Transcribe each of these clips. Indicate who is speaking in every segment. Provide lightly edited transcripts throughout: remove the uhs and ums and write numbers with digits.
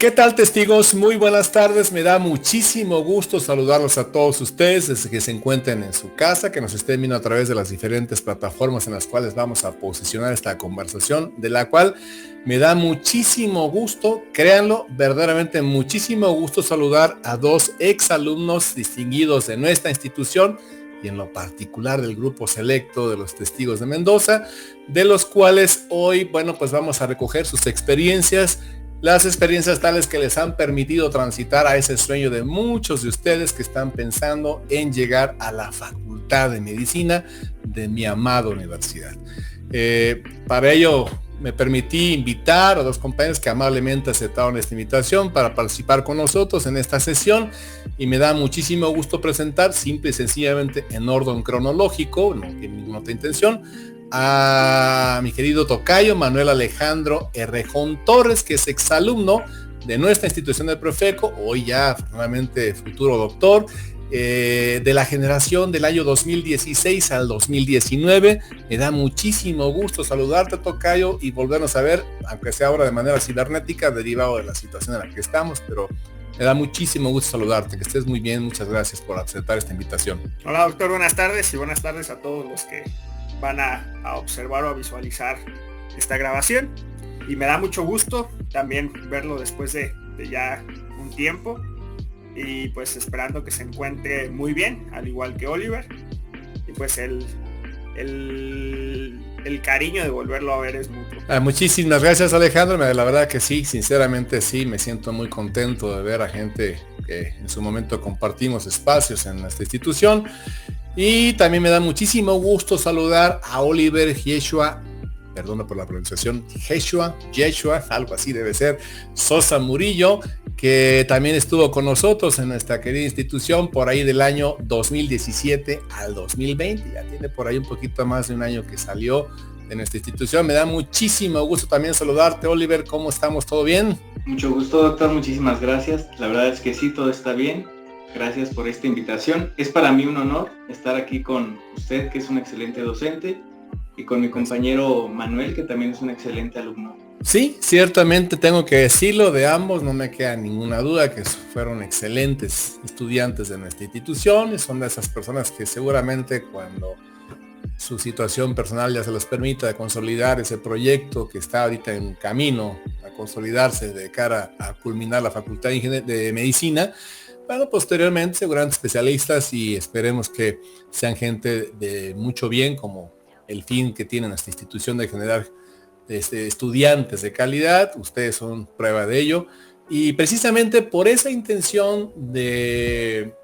Speaker 1: ¿Qué tal, testigos? Muy buenas tardes. Me da muchísimo gusto saludarlos a todos ustedes desde que se encuentren en su casa, que nos estén viendo a través de las diferentes plataformas en las cuales vamos a posicionar esta conversación, de la cual me da muchísimo gusto, créanlo, verdaderamente muchísimo gusto saludar a dos exalumnos distinguidos de nuestra institución y en lo particular del grupo selecto de los testigos de Mendoza, de los cuales hoy, bueno, pues vamos a recoger sus experiencias, las experiencias tales que les han permitido transitar a ese sueño de muchos de ustedes que están pensando en llegar a la Facultad de Medicina de mi amada universidad. Para ello me permití invitar a dos compañeros que amablemente aceptaron esta invitación para participar con nosotros en esta sesión, y me da muchísimo gusto presentar, simple y sencillamente en orden cronológico, no tiene ninguna otra intención, a mi querido tocayo Manuel Alejandro Errejón Torres, que es exalumno de nuestra institución de Profeco, hoy ya afortunadamente futuro doctor, de la generación del año 2016 al 2019. Me da muchísimo gusto saludarte, tocayo, y volvernos a ver, aunque sea ahora de manera cibernética, derivado de la situación en la que estamos, pero me da muchísimo gusto saludarte, que estés muy bien. Muchas gracias por aceptar esta invitación.
Speaker 2: Hola, doctor, buenas tardes, y buenas tardes a todos los que van a observar o a visualizar esta grabación, y me da mucho gusto también verlo después de ya un tiempo, y pues esperando que se encuentre muy bien, al igual que Oliver, y pues el cariño de volverlo a ver es mutuo.
Speaker 1: Muchísimas gracias, Alejandro. La verdad que sí, sinceramente sí, me siento muy contento de ver a gente que en su momento compartimos espacios en esta institución. Y también me da muchísimo gusto saludar a Oliver Yeshua, perdona por la pronunciación, Yeshua, algo así debe ser, Sosa Murillo, que también estuvo con nosotros en nuestra querida institución por ahí del año 2017 al 2020. Ya tiene por ahí un poquito más de un año que salió de nuestra institución. Me da muchísimo gusto también saludarte, Oliver. ¿Cómo estamos? ¿Todo bien?
Speaker 3: Mucho gusto, doctor. Muchísimas gracias. La verdad es que sí, todo está bien. Gracias por esta invitación. Es para mí un honor estar aquí con usted, que es un excelente docente, y con mi compañero Manuel, que también es un excelente alumno.
Speaker 1: Sí, ciertamente tengo que decirlo, de ambos no me queda ninguna duda que fueron excelentes estudiantes de nuestra institución, y son de esas personas que seguramente cuando su situación personal ya se les permita de consolidar ese proyecto que está ahorita en camino a consolidarse de cara a culminar la Facultad de Medicina, bueno, posteriormente seguramente especialistas, y esperemos que sean gente de mucho bien, como el fin que tiene nuestra institución de generar estudiantes de calidad. Ustedes son prueba de ello, y precisamente por esa intención de,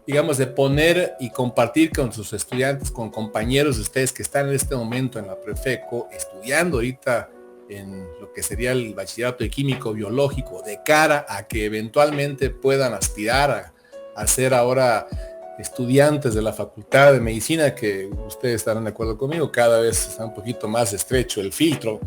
Speaker 1: digamos, de poner y compartir con sus estudiantes, con compañeros de ustedes que están en este momento en la Profeco, estudiando ahorita en lo que sería el bachillerato de químico biológico, de cara a que eventualmente puedan aspirar a ser ahora estudiantes de la Facultad de Medicina, que ustedes estarán de acuerdo conmigo, cada vez está un poquito más estrecho el filtro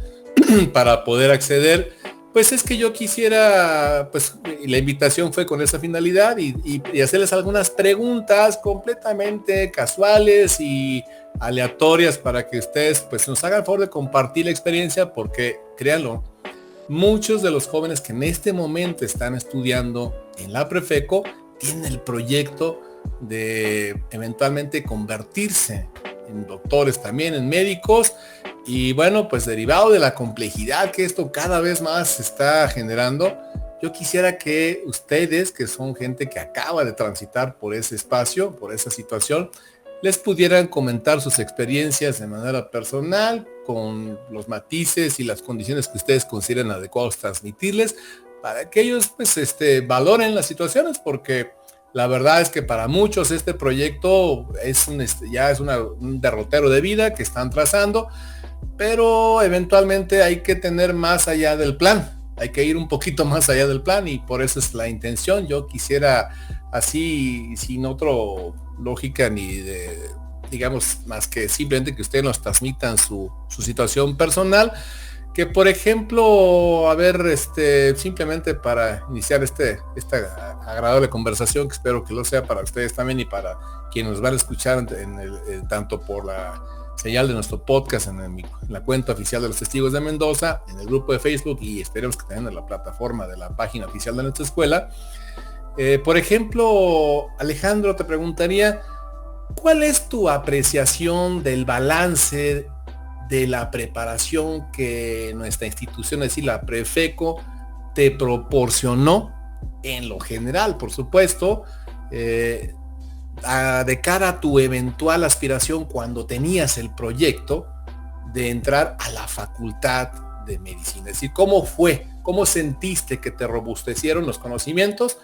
Speaker 1: para poder acceder. Pues es que yo quisiera, pues la invitación fue con esa finalidad, y hacerles algunas preguntas completamente casuales y aleatorias para que ustedes pues nos hagan el favor de compartir la experiencia, porque créanlo, muchos de los jóvenes que en este momento están estudiando en la Profeco tienen el proyecto de eventualmente convertirse en doctores, también en médicos, y bueno, pues derivado de la complejidad que esto cada vez más está generando, yo quisiera que ustedes, que son gente que acaba de transitar por ese espacio, por esa situación, les pudieran comentar sus experiencias de manera personal, con los matices y las condiciones que ustedes consideren adecuados transmitirles, para que ellos pues valoren las situaciones, porque la verdad es que para muchos este proyecto es un derrotero de vida que están trazando, pero eventualmente hay que tener más allá del plan, hay que ir un poquito más allá del plan, y por eso es la intención. Yo quisiera así, sin otro lógica ni de, digamos, más que simplemente que ustedes nos transmitan su situación personal, que por ejemplo, a ver, simplemente para iniciar esta agradable conversación, que espero que lo sea para ustedes también y para quienes nos van a escuchar tanto por la señal de nuestro podcast en la cuenta oficial de los Testigos de Mendoza, en el grupo de Facebook y esperemos que también en la plataforma de la página oficial de nuestra escuela. Por ejemplo, Alejandro, te preguntaría, ¿cuál es tu apreciación del balance de la preparación que nuestra institución, es decir, la Prefeco, te proporcionó en lo general, por supuesto, de cara a tu eventual aspiración cuando tenías el proyecto de entrar a la Facultad de Medicina? Es decir, ¿cómo fue? ¿Cómo sentiste que te robustecieron los conocimientos?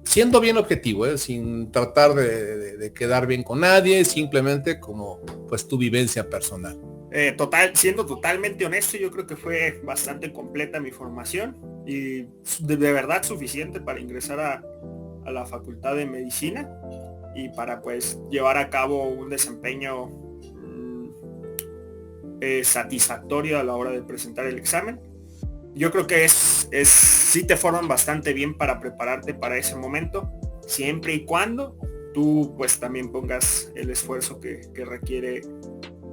Speaker 1: Siendo bien objetivo, sin tratar de quedar bien con nadie, simplemente como pues tu vivencia personal.
Speaker 2: Siendo totalmente honesto, yo creo que fue bastante completa mi formación y de verdad suficiente para ingresar a la Facultad de Medicina y para pues llevar a cabo un desempeño satisfactorio a la hora de presentar el examen. Yo creo que sí te forman bastante bien para prepararte para ese momento, siempre y cuando tú pues también pongas el esfuerzo que requiere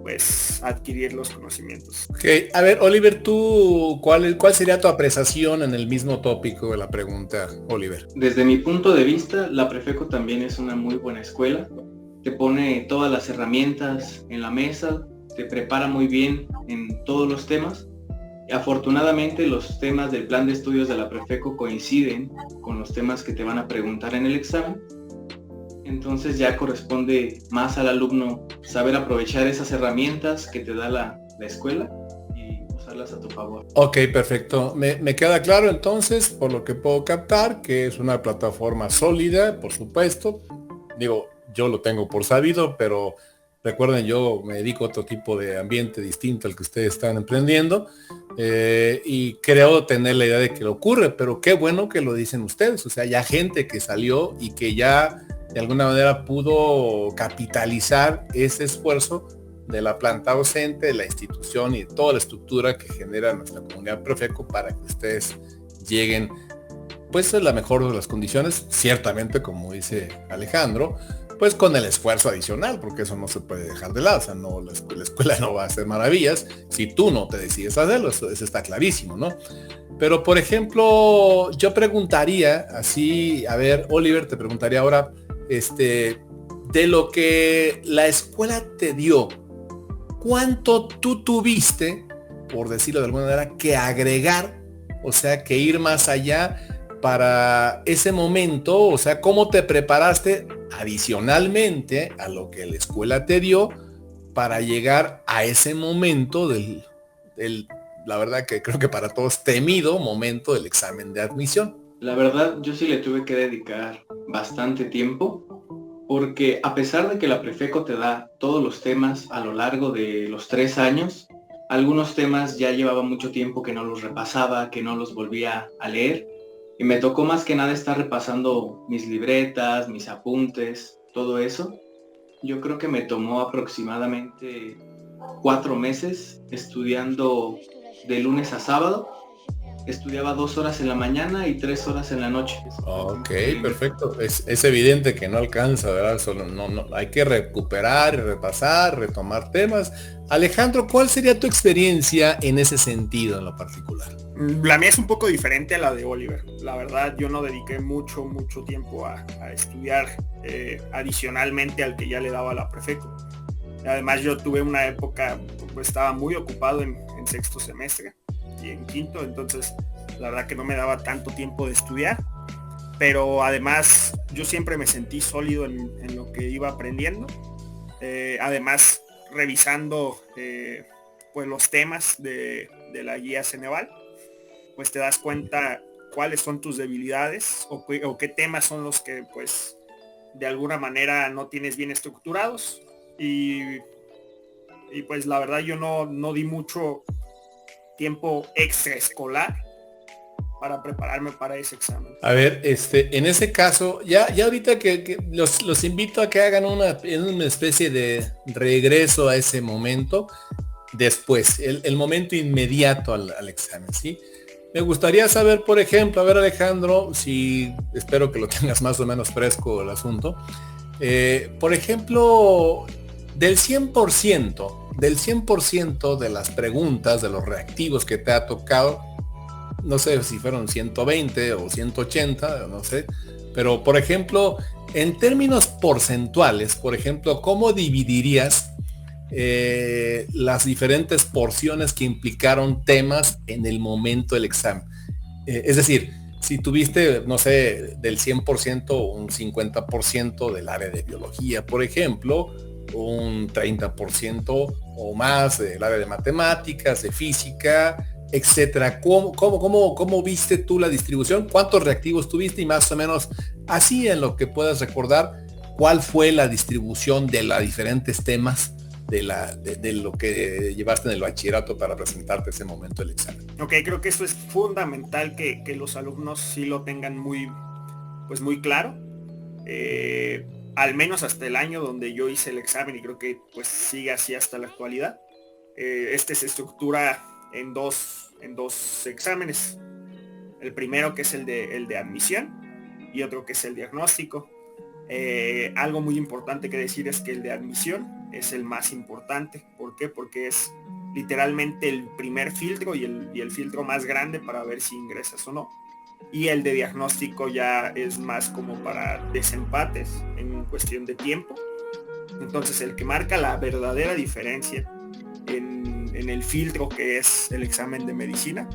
Speaker 2: pues adquirir los conocimientos.
Speaker 1: Ok, a ver, Oliver, tú, ¿cuál sería tu apreciación en el mismo tópico de la pregunta, Oliver?
Speaker 3: Desde mi punto de vista, la Prefeco también es una muy buena escuela. Te pone todas las herramientas en la mesa, te prepara muy bien en todos los temas. Afortunadamente, los temas del plan de estudios de la Prefeco coinciden con los temas que te van a preguntar en el examen. Entonces ya corresponde más al alumno saber aprovechar esas herramientas que te da la escuela y usarlas a tu favor.
Speaker 1: Ok, perfecto. Me queda claro entonces, por lo que puedo captar, que es una plataforma sólida, por supuesto. Digo, yo lo tengo por sabido, pero recuerden, yo me dedico a otro tipo de ambiente distinto al que ustedes están emprendiendo y creo tener la idea de que lo ocurre, pero qué bueno que lo dicen ustedes. O sea, ya gente que salió y que ya de alguna manera pudo capitalizar ese esfuerzo de la planta docente, de la institución y toda la estructura que genera nuestra comunidad Prefeco para que ustedes lleguen pues en la mejor de las condiciones, ciertamente como dice Alejandro, pues con el esfuerzo adicional, porque eso no se puede dejar de lado. O sea, no, la escuela no va a hacer maravillas si tú no te decides hacerlo, eso está clarísimo, ¿no? Pero por ejemplo, yo preguntaría así, a ver, Oliver, te preguntaría ahora, de lo que la escuela te dio, ¿cuánto tú tuviste, por decirlo de alguna manera, que agregar? O sea, que ir más allá para ese momento, o sea, ¿cómo te preparaste adicionalmente a lo que la escuela te dio para llegar a ese momento la verdad que creo que para todos temido momento del examen de admisión?
Speaker 3: La verdad, yo sí le tuve que dedicar bastante tiempo, porque a pesar de que la Prefeco te da todos los temas a lo largo de los 3 años, algunos temas ya llevaba mucho tiempo que no los repasaba, que no los volvía a leer, y me tocó más que nada estar repasando mis libretas, mis apuntes, todo eso. Yo creo que me tomó aproximadamente 4 meses estudiando de lunes a sábado. Estudiaba 2 horas en la mañana y 3 horas en la noche.
Speaker 1: Ok, perfecto. Es evidente que no alcanza, ¿verdad? Solo no, hay que recuperar, repasar, retomar temas. Alejandro, ¿cuál sería tu experiencia en ese sentido en lo particular?
Speaker 2: La mía es un poco diferente a la de Oliver. La verdad, yo no dediqué mucho tiempo a estudiar adicionalmente al que ya le daba la Prefeco. Además, yo tuve una época, pues estaba muy ocupado en sexto semestre y en quinto, entonces la verdad que no me daba tanto tiempo de estudiar, pero además yo siempre me sentí sólido en lo que iba aprendiendo, además revisando pues los temas de la guía Ceneval, pues te das cuenta cuáles son tus debilidades o qué temas son los que pues de alguna manera no tienes bien estructurados y pues la verdad yo no di mucho tiempo extraescolar para prepararme para ese examen.
Speaker 1: A ver, en ese caso, ya ahorita que los invito a que hagan una especie de regreso a ese momento, después, el momento inmediato al examen, ¿sí? Me gustaría saber, por ejemplo, a ver Alejandro, espero que lo tengas más o menos fresco el asunto, por ejemplo, Del 100% de las preguntas, de los reactivos que te ha tocado, no sé si fueron 120 o 180, no sé, pero por ejemplo, en términos porcentuales, por ejemplo, ¿cómo dividirías las diferentes porciones que implicaron temas en el momento del examen? Es decir, si tuviste, no sé, del 100% un 50% del área de biología, por ejemplo, un 30% o más del área de matemáticas, de física, etcétera. ¿Cómo viste tú la distribución? ¿Cuántos reactivos tuviste? Y más o menos así, en lo que puedas recordar, ¿cuál fue la distribución de los diferentes temas de lo que llevaste en el bachillerato para presentarte ese momento del examen?
Speaker 2: Ok, creo que eso es fundamental que los alumnos sí lo tengan muy claro. Al menos hasta el año donde yo hice el examen, y creo que pues sigue así hasta la actualidad. Este se estructura en dos exámenes. El primero, que es el de admisión, y otro que es el diagnóstico. Algo muy importante que decir es que el de admisión es el más importante. ¿Por qué? Porque es literalmente el primer filtro y el filtro más grande para ver si ingresas o no. Y el de diagnóstico ya es más como para desempates en cuestión de tiempo. Entonces el que marca la verdadera diferencia en el filtro, que es el examen de medicina,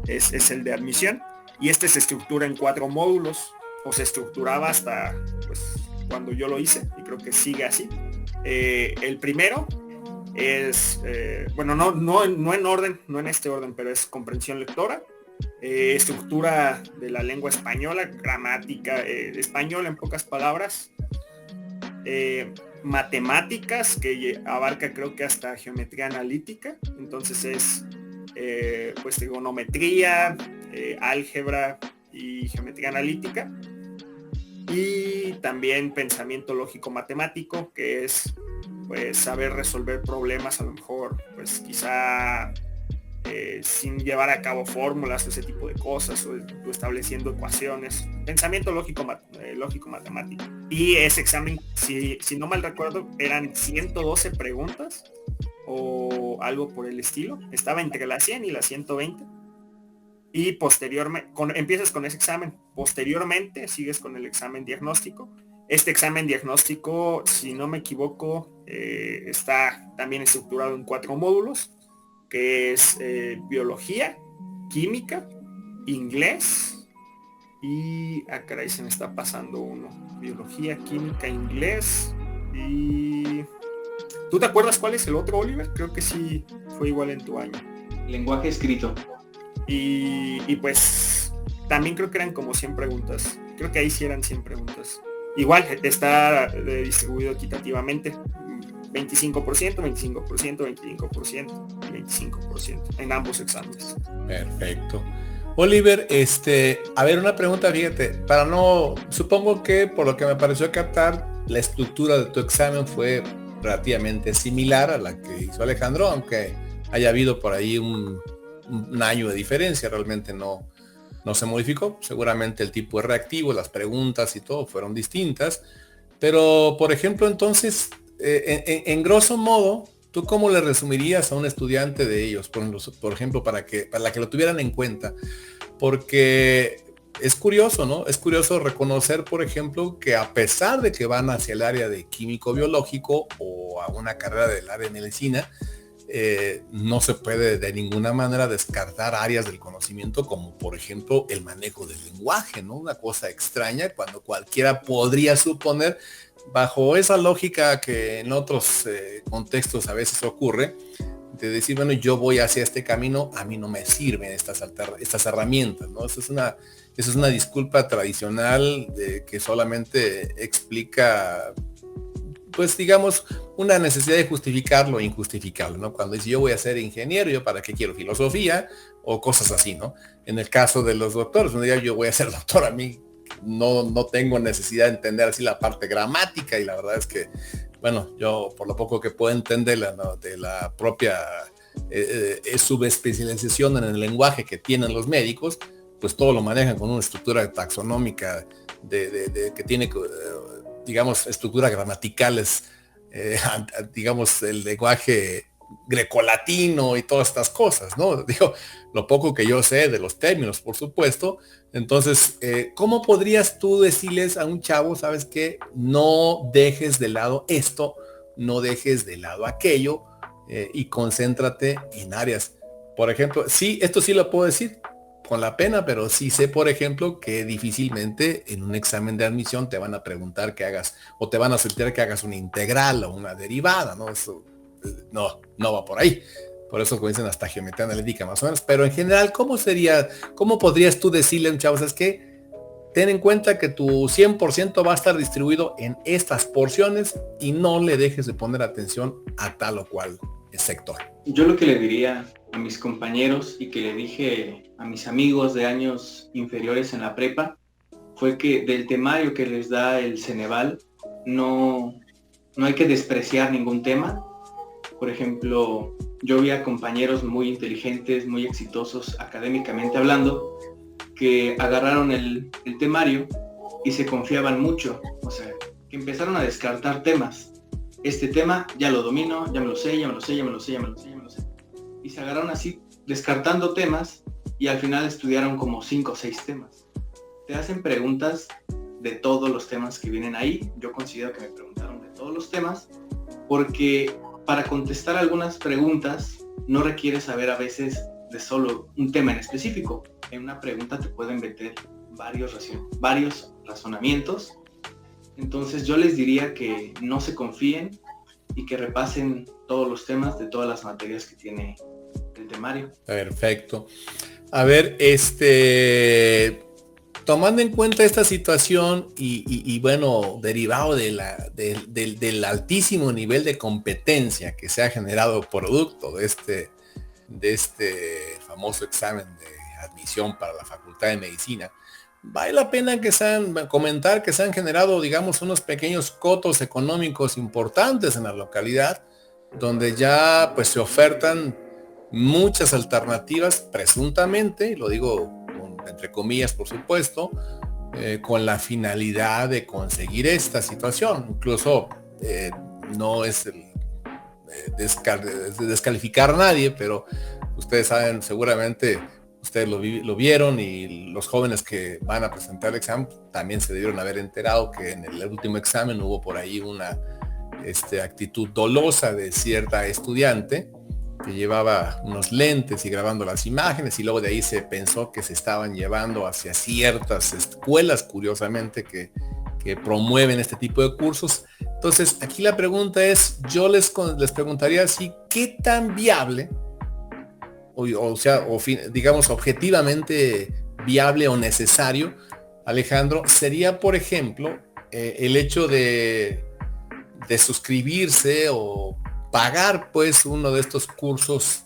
Speaker 2: es el de admisión. Y este se estructura en 4 módulos, o se estructuraba hasta pues cuando yo lo hice, y creo que sigue así. El primero es, no en orden, no en este orden, pero es comprensión lectora, estructura de la lengua española, gramática española en pocas palabras, matemáticas, que abarca creo que hasta geometría analítica. Entonces es pues trigonometría, álgebra y geometría analítica. Y también pensamiento lógico matemático, que es pues saber resolver problemas, a lo mejor pues quizá sin llevar a cabo fórmulas o ese tipo de cosas, o estableciendo ecuaciones. Pensamiento lógico matemático. Y ese examen, si no mal recuerdo, eran 112 preguntas o algo por el estilo. Estaba entre las 100 y las 120. Y posteriormente, empiezas con ese examen. Posteriormente sigues con el examen diagnóstico. Este examen diagnóstico, si no me equivoco, está también estructurado en 4 módulos, que es biología, química, inglés y caray, se me está pasando uno. Biología, química, inglés y... ¿Tú te acuerdas cuál es el otro, Oliver? Creo que sí fue igual en tu año.
Speaker 3: Lenguaje escrito.
Speaker 2: Y pues también creo que eran como 100 preguntas. Creo que ahí sí eran 100 preguntas. Igual está distribuido equitativamente. 25%, 25%, 25% y 25% en ambos exámenes.
Speaker 1: Perfecto. Oliver, a ver, una pregunta, fíjate, supongo que por lo que me pareció captar, la estructura de tu examen fue relativamente similar a la que hizo Alejandro, aunque haya habido por ahí un año de diferencia, realmente no se modificó. Seguramente el tipo de reactivo, las preguntas y todo fueron distintas, pero por ejemplo, entonces, en grosso modo, ¿tú cómo le resumirías a un estudiante de ellos, por ejemplo, para que lo tuvieran en cuenta? Porque es curioso, ¿no? Es curioso reconocer, por ejemplo, que a pesar de que van hacia el área de químico biológico o a una carrera del área de medicina, no se puede de ninguna manera descartar áreas del conocimiento, como por ejemplo el manejo del lenguaje, ¿no? Una cosa extraña, cuando cualquiera podría suponer, bajo esa lógica que en otros contextos a veces ocurre, de decir, bueno, yo voy hacia este camino, a mí no me sirven estas herramientas, ¿no? Eso es una disculpa tradicional que solamente explica, pues digamos, una necesidad de justificar lo injustificable, ¿no? Cuando dice yo voy a ser ingeniero, ¿yo para qué quiero filosofía? O cosas así, ¿no? En el caso de los doctores, un día yo voy a ser doctor, a mí no tengo necesidad de entender así la parte gramática, y la verdad es que, bueno, yo por lo poco que puedo entender de la propia subespecialización en el lenguaje que tienen los médicos, pues todo lo manejan con una estructura taxonómica que tiene, digamos, estructuras gramaticales digamos, el lenguaje grecolatino y todas estas cosas, ¿no? Digo, lo poco que yo sé de los términos, por supuesto. Entonces, ¿cómo podrías tú decirles a un chavo, sabes qué? No dejes de lado esto, no dejes de lado aquello, y concéntrate en áreas. Por ejemplo, sí, esto sí lo puedo decir con la pena, pero sí sé, por ejemplo, que difícilmente en un examen de admisión te van a preguntar que hagas, o te van a solicitar que hagas una integral o una derivada, ¿no? Eso no va por ahí. Por eso comienzan hasta geometría analítica más o menos. Pero en general, ¿cómo podrías tú decirle a un chavo, sabes qué? Ten en cuenta que tu 100% va a estar distribuido en estas porciones y no le dejes de poner atención a tal o cual sector.
Speaker 3: Yo lo que le diría a mis compañeros y que le dije a mis amigos de años inferiores en la prepa fue que del temario que les da el Ceneval no hay que despreciar ningún tema. Por ejemplo, yo vi a compañeros muy inteligentes, muy exitosos académicamente hablando, que agarraron el temario y se confiaban mucho, o sea, que empezaron a descartar temas. Este tema ya lo domino, ya me lo sé. Y se agarraron así, descartando temas, y al final estudiaron como 5 o 6 temas. Te hacen preguntas de todos los temas que vienen ahí. Yo considero que me preguntaron de todos los temas, porque para contestar algunas preguntas no requieres saber a veces de solo un tema en específico. En una pregunta te pueden meter varios razonamientos. Entonces yo les diría que no se confíen y que repasen todos los temas de todas las materias que tiene el temario.
Speaker 1: Perfecto. A ver, tomando en cuenta esta situación y bueno, derivado del altísimo nivel de competencia que se ha generado producto de este famoso examen de admisión para la Facultad de Medicina, vale la pena comentar que se han generado, digamos, unos pequeños cotos económicos importantes en la localidad, donde ya pues se ofertan muchas alternativas, presuntamente, y lo digo entre comillas, por supuesto, con la finalidad de conseguir esta situación. Incluso no es descalificar a nadie, pero ustedes saben, seguramente ustedes lo vieron, y los jóvenes que van a presentar el examen también se debieron haber enterado que en el último examen hubo por ahí una actitud dolosa de cierta estudiante que llevaba unos lentes y grabando las imágenes, y luego de ahí se pensó que se estaban llevando hacia ciertas escuelas, curiosamente, que promueven este tipo de cursos. Entonces, aquí la pregunta es, yo les preguntaría así, ¿qué tan viable, digamos objetivamente viable o necesario, Alejandro, sería, por ejemplo, el hecho de suscribirse o pagar pues uno de estos cursos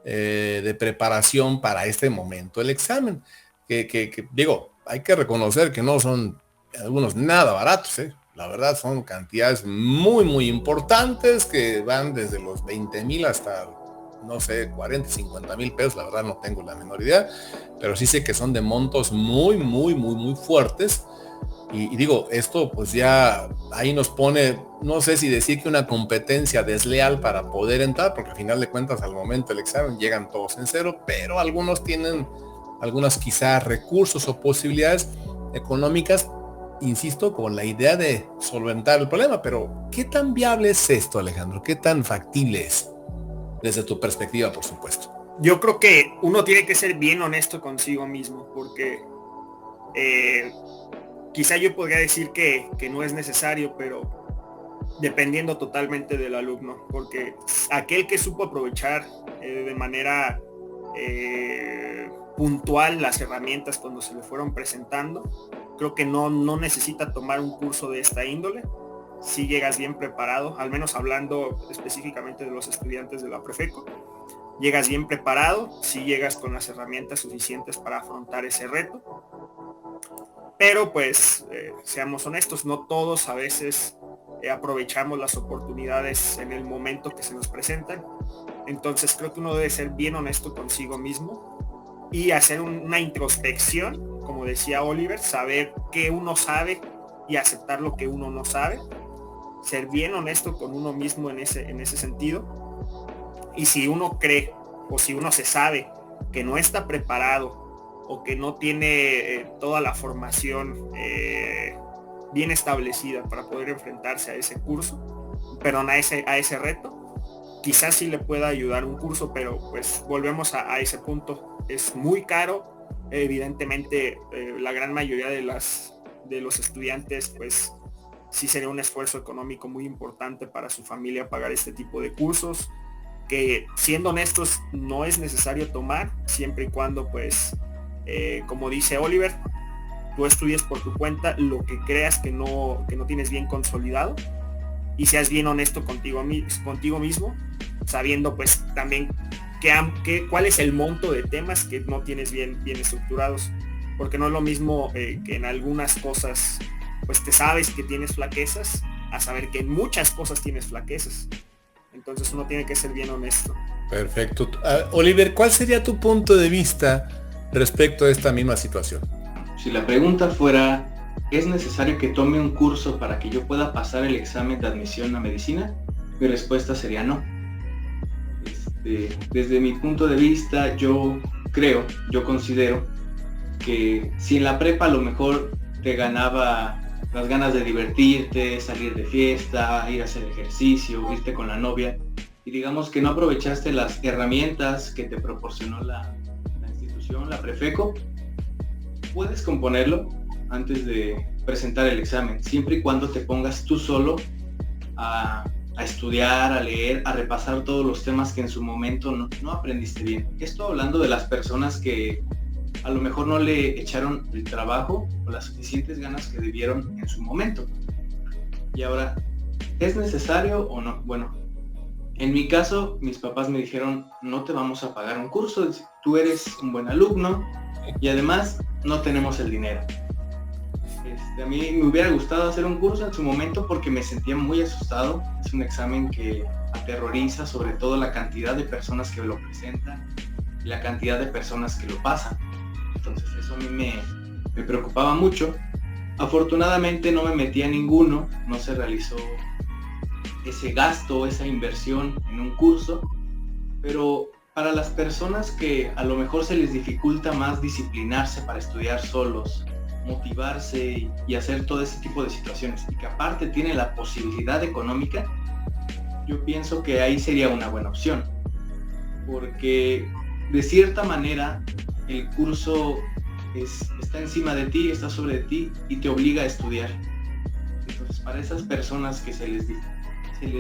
Speaker 1: de preparación para este momento, el examen, que digo, hay que reconocer que no son algunos nada baratos, la verdad son cantidades muy muy importantes que van desde los 20,000 hasta, no sé, 40, 50,000 pesos, la verdad no tengo la menor idea, pero sí sé que son de montos muy muy muy muy fuertes. Y digo, esto pues ya ahí nos pone, no sé si decir que una competencia desleal para poder entrar, porque al final de cuentas al momento del examen llegan todos en cero, pero algunos tienen algunas quizás recursos o posibilidades económicas, insisto, con la idea de solventar el problema. Pero ¿qué tan viable es esto, Alejandro? ¿Qué tan factible es? Desde tu perspectiva, por supuesto.
Speaker 2: Yo creo que uno tiene que ser bien honesto consigo mismo, porque quizá yo podría decir que no es necesario, pero dependiendo totalmente del alumno, porque aquel que supo aprovechar de manera puntual las herramientas cuando se le fueron presentando, creo que no necesita tomar un curso de esta índole. Si llegas bien preparado, al menos hablando específicamente de los estudiantes de la Prefeco, llegas bien preparado, si llegas con las herramientas suficientes para afrontar ese reto. Pero pues seamos honestos, no todos a veces aprovechamos las oportunidades en el momento que se nos presentan. Entonces creo que uno debe ser bien honesto consigo mismo y hacer una introspección, como decía Oliver, saber qué uno sabe y aceptar lo que uno no sabe. ser bien honesto con uno mismo en ese sentido. Y si uno cree o si uno se sabe que no está preparado o que no tiene toda la formación bien establecida para poder enfrentarse a ese curso, perdón, a ese reto, quizás sí le pueda ayudar un curso, pero pues volvemos a ese punto. Es muy caro. Evidentemente la gran mayoría de los estudiantes pues sí sería un esfuerzo económico muy importante para su familia pagar este tipo de cursos, que siendo honestos no es necesario tomar, siempre y cuando pues como dice Oliver, tú estudies por tu cuenta lo que creas que no tienes bien consolidado y seas bien honesto contigo mismo, sabiendo pues también cuál es el monto de temas que no tienes bien estructurados, porque no es lo mismo que en algunas cosas pues te sabes que tienes flaquezas a saber que en muchas cosas tienes flaquezas. Entonces uno tiene que ser bien honesto.
Speaker 1: Perfecto. Oliver, ¿cuál sería tu punto de vista respecto a esta misma situación?
Speaker 3: Si la pregunta fuera, ¿es necesario que tome un curso para que yo pueda pasar el examen de admisión a medicina? Mi respuesta sería no. Desde mi punto de vista, yo considero que si en la prepa a lo mejor te ganaba las ganas de divertirte, salir de fiesta, ir a hacer ejercicio, irte con la novia, y digamos que no aprovechaste las herramientas que te proporcionó la institución, la Prefeco, puedes componerlo antes de presentar el examen, siempre y cuando te pongas tú solo a estudiar, a leer, a repasar todos los temas que en su momento no aprendiste bien. Esto hablando de las personas que a lo mejor no le echaron el trabajo o las suficientes ganas que debieron en su momento. Y ahora, ¿es necesario o no? Bueno, en mi caso, mis papás me dijeron, no te vamos a pagar un curso, tú eres un buen alumno y además no tenemos el dinero. A mí me hubiera gustado hacer un curso en su momento porque me sentía muy asustado. Es un examen que aterroriza, sobre todo la cantidad de personas que lo presentan y la cantidad de personas que lo pasan. Entonces eso a mí me preocupaba mucho. Afortunadamente no me metí a ninguno, no se realizó ese gasto, esa inversión en un curso, pero para las personas que a lo mejor se les dificulta más disciplinarse para estudiar solos, motivarse y hacer todo ese tipo de situaciones, y que aparte tiene la posibilidad económica, yo pienso que ahí sería una buena opción, porque de cierta manera el curso está encima de ti, está sobre ti y te obliga a estudiar. Entonces para esas personas que se les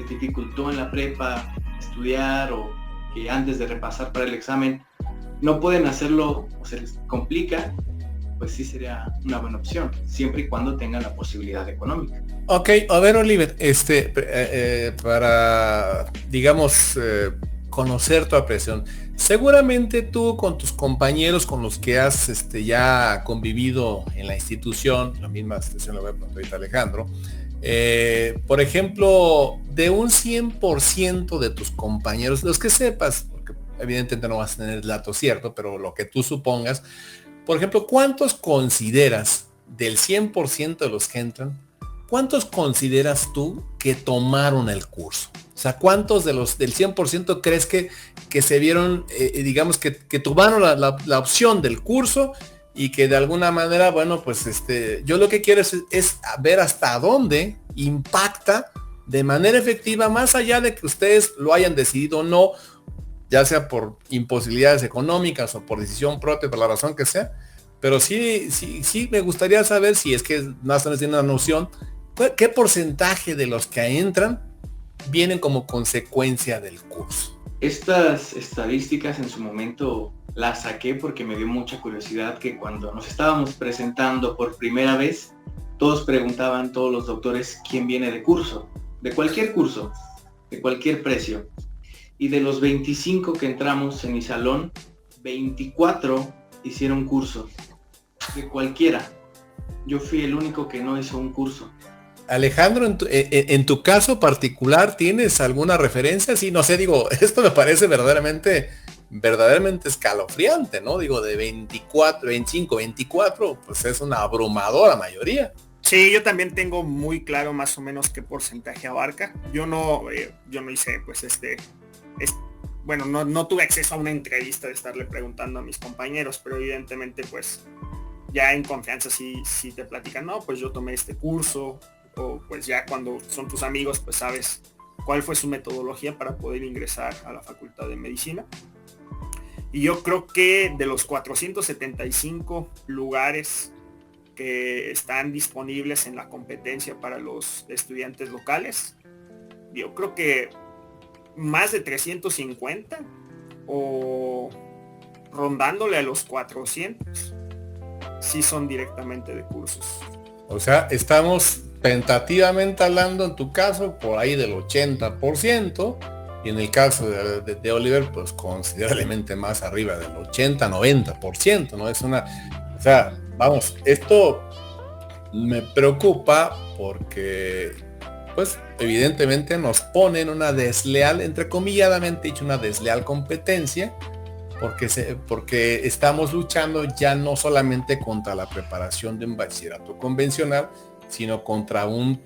Speaker 3: dificultó en la prepa estudiar, o que antes de repasar para el examen no pueden hacerlo o se les complica, pues sí sería una buena opción, siempre y cuando tengan la posibilidad económica.
Speaker 1: Ok, a ver, Oliver, para, digamos, conocer tu apreciación, seguramente tú con tus compañeros con los que has ya convivido en la institución, la misma institución, la voy a preguntar ahorita Alejandro, por ejemplo, de un 100% de tus compañeros, los que sepas, porque evidentemente no vas a tener el dato cierto, pero lo que tú supongas, por ejemplo, ¿cuántos consideras del 100% de los que entran, cuántos consideras tú que tomaron el curso? O sea, ¿cuántos de los del 100% crees que se vieron, digamos, que tomaron la opción del curso y que de alguna manera, bueno, pues yo lo que quiero es ver hasta dónde impacta de manera efectiva, más allá de que ustedes lo hayan decidido o no, ya sea por imposibilidades económicas o por decisión propia, por la razón que sea, pero sí me gustaría saber, si es que más o menos tiene una noción, ¿qué porcentaje de los que entran vienen como consecuencia del curso?
Speaker 3: Estas estadísticas en su momento las saqué porque me dio mucha curiosidad que cuando nos estábamos presentando por primera vez, todos preguntaban, todos los doctores, ¿quién viene de curso? De cualquier curso, de cualquier precio. Y de los 25 que entramos en mi salón, 24 hicieron curso. De cualquiera. Yo fui el único que no hizo un curso.
Speaker 1: Alejandro, en tu caso particular, ¿tienes alguna referencia? Sí, no sé, digo, esto me parece verdaderamente escalofriante, ¿no? Digo, de 24, 25, 24, pues es una abrumadora mayoría.
Speaker 2: Sí, yo también tengo muy claro más o menos qué porcentaje abarca. Yo no hice pues bueno, no tuve acceso a una entrevista de estarle preguntando a mis compañeros, pero evidentemente pues ya en confianza sí te platican, no, pues yo tomé este curso, o pues ya cuando son tus amigos pues sabes cuál fue su metodología para poder ingresar a la Facultad de Medicina. Y yo creo que de los 475 lugares que están disponibles en la competencia para los estudiantes locales, yo creo que más de 350 o rondándole a los 400 sí son directamente de cursos.
Speaker 1: O sea, estamos tentativamente hablando en tu caso por ahí del 80%, y en el caso de Oliver pues considerablemente más arriba del 80-90%, ¿no? Es una, o sea, vamos, esto me preocupa porque pues evidentemente nos pone en una desleal, entrecomilladamente dicho, una desleal competencia, porque estamos luchando ya no solamente contra la preparación de un bachillerato convencional, sino contra un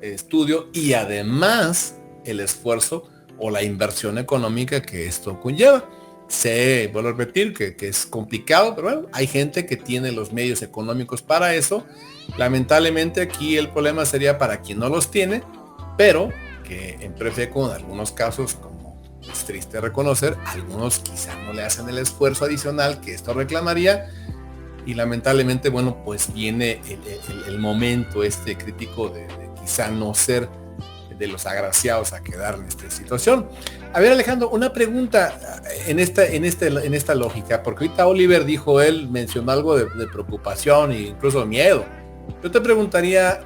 Speaker 1: estudio y además el esfuerzo o la inversión económica que esto conlleva. Vuelvo a repetir que es complicado, pero bueno, hay gente que tiene los medios económicos para eso. Lamentablemente aquí el problema sería para quien no los tiene, pero que en Prefeco en algunos casos, como es triste reconocer, algunos quizá no le hacen el esfuerzo adicional que esto reclamaría, y lamentablemente, bueno, pues viene el momento crítico de quizá no ser de los agraciados a quedar en esta situación. A ver, Alejandro, una pregunta en esta lógica, porque ahorita Oliver dijo, él mencionó algo de preocupación e incluso miedo. Yo te preguntaría,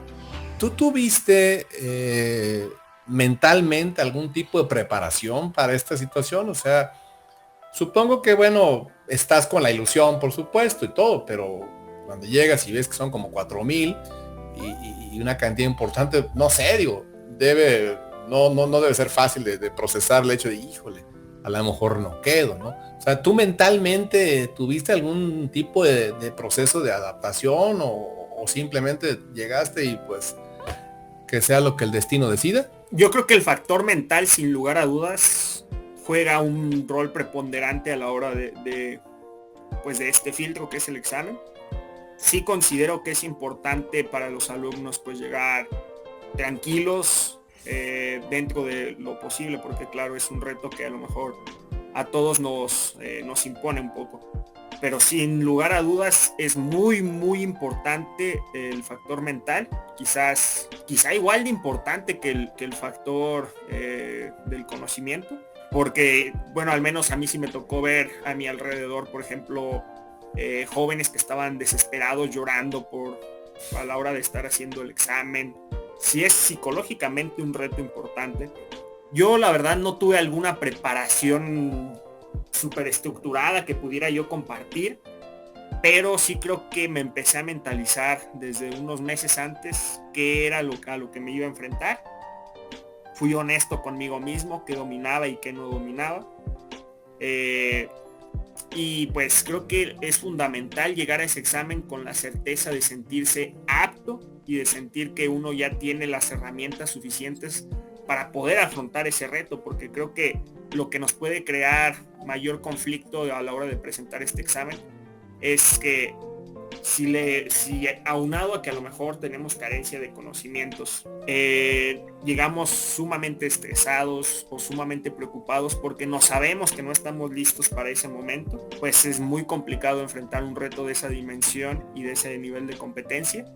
Speaker 1: ¿tú tuviste mentalmente algún tipo de preparación para esta situación? O sea, supongo que, bueno, estás con la ilusión, por supuesto, y todo, pero cuando llegas y ves que son como 4,000 y una cantidad importante, no sé, digo, no debe ser fácil de procesar el hecho de, híjole, a lo mejor no quedo, ¿no? O sea, ¿tú mentalmente tuviste algún tipo de proceso de adaptación o simplemente llegaste y pues que sea lo que el destino decida?
Speaker 2: Yo creo que el factor mental, sin lugar a dudas, juega un rol preponderante a la hora de este filtro que es el examen. Sí considero que es importante para los alumnos pues llegar tranquilos dentro de lo posible, porque claro, es un reto que a lo mejor a todos nos impone un poco. Pero sin lugar a dudas es muy importante el factor mental, quizá igual de importante que el factor del conocimiento, porque bueno, al menos a mí sí me tocó ver a mi alrededor, por ejemplo, jóvenes que estaban desesperados, llorando a la hora de estar haciendo el examen. Sí es psicológicamente un reto importante. Yo la verdad no tuve alguna preparación súper estructurada que pudiera yo compartir, pero sí creo que me empecé a mentalizar desde unos meses antes qué era a lo que me iba a enfrentar. Fui honesto conmigo mismo, qué dominaba y qué no dominaba. Y pues creo que es fundamental llegar a ese examen con la certeza de sentirse apto y de sentir que uno ya tiene las herramientas suficientes para poder afrontar ese reto, porque creo que lo que nos puede crear mayor conflicto a la hora de presentar este examen es que si aunado a que a lo mejor tenemos carencia de conocimientos, llegamos sumamente estresados o sumamente preocupados porque no sabemos que no estamos listos para ese momento, pues es muy complicado enfrentar un reto de esa dimensión y de ese nivel de competencia,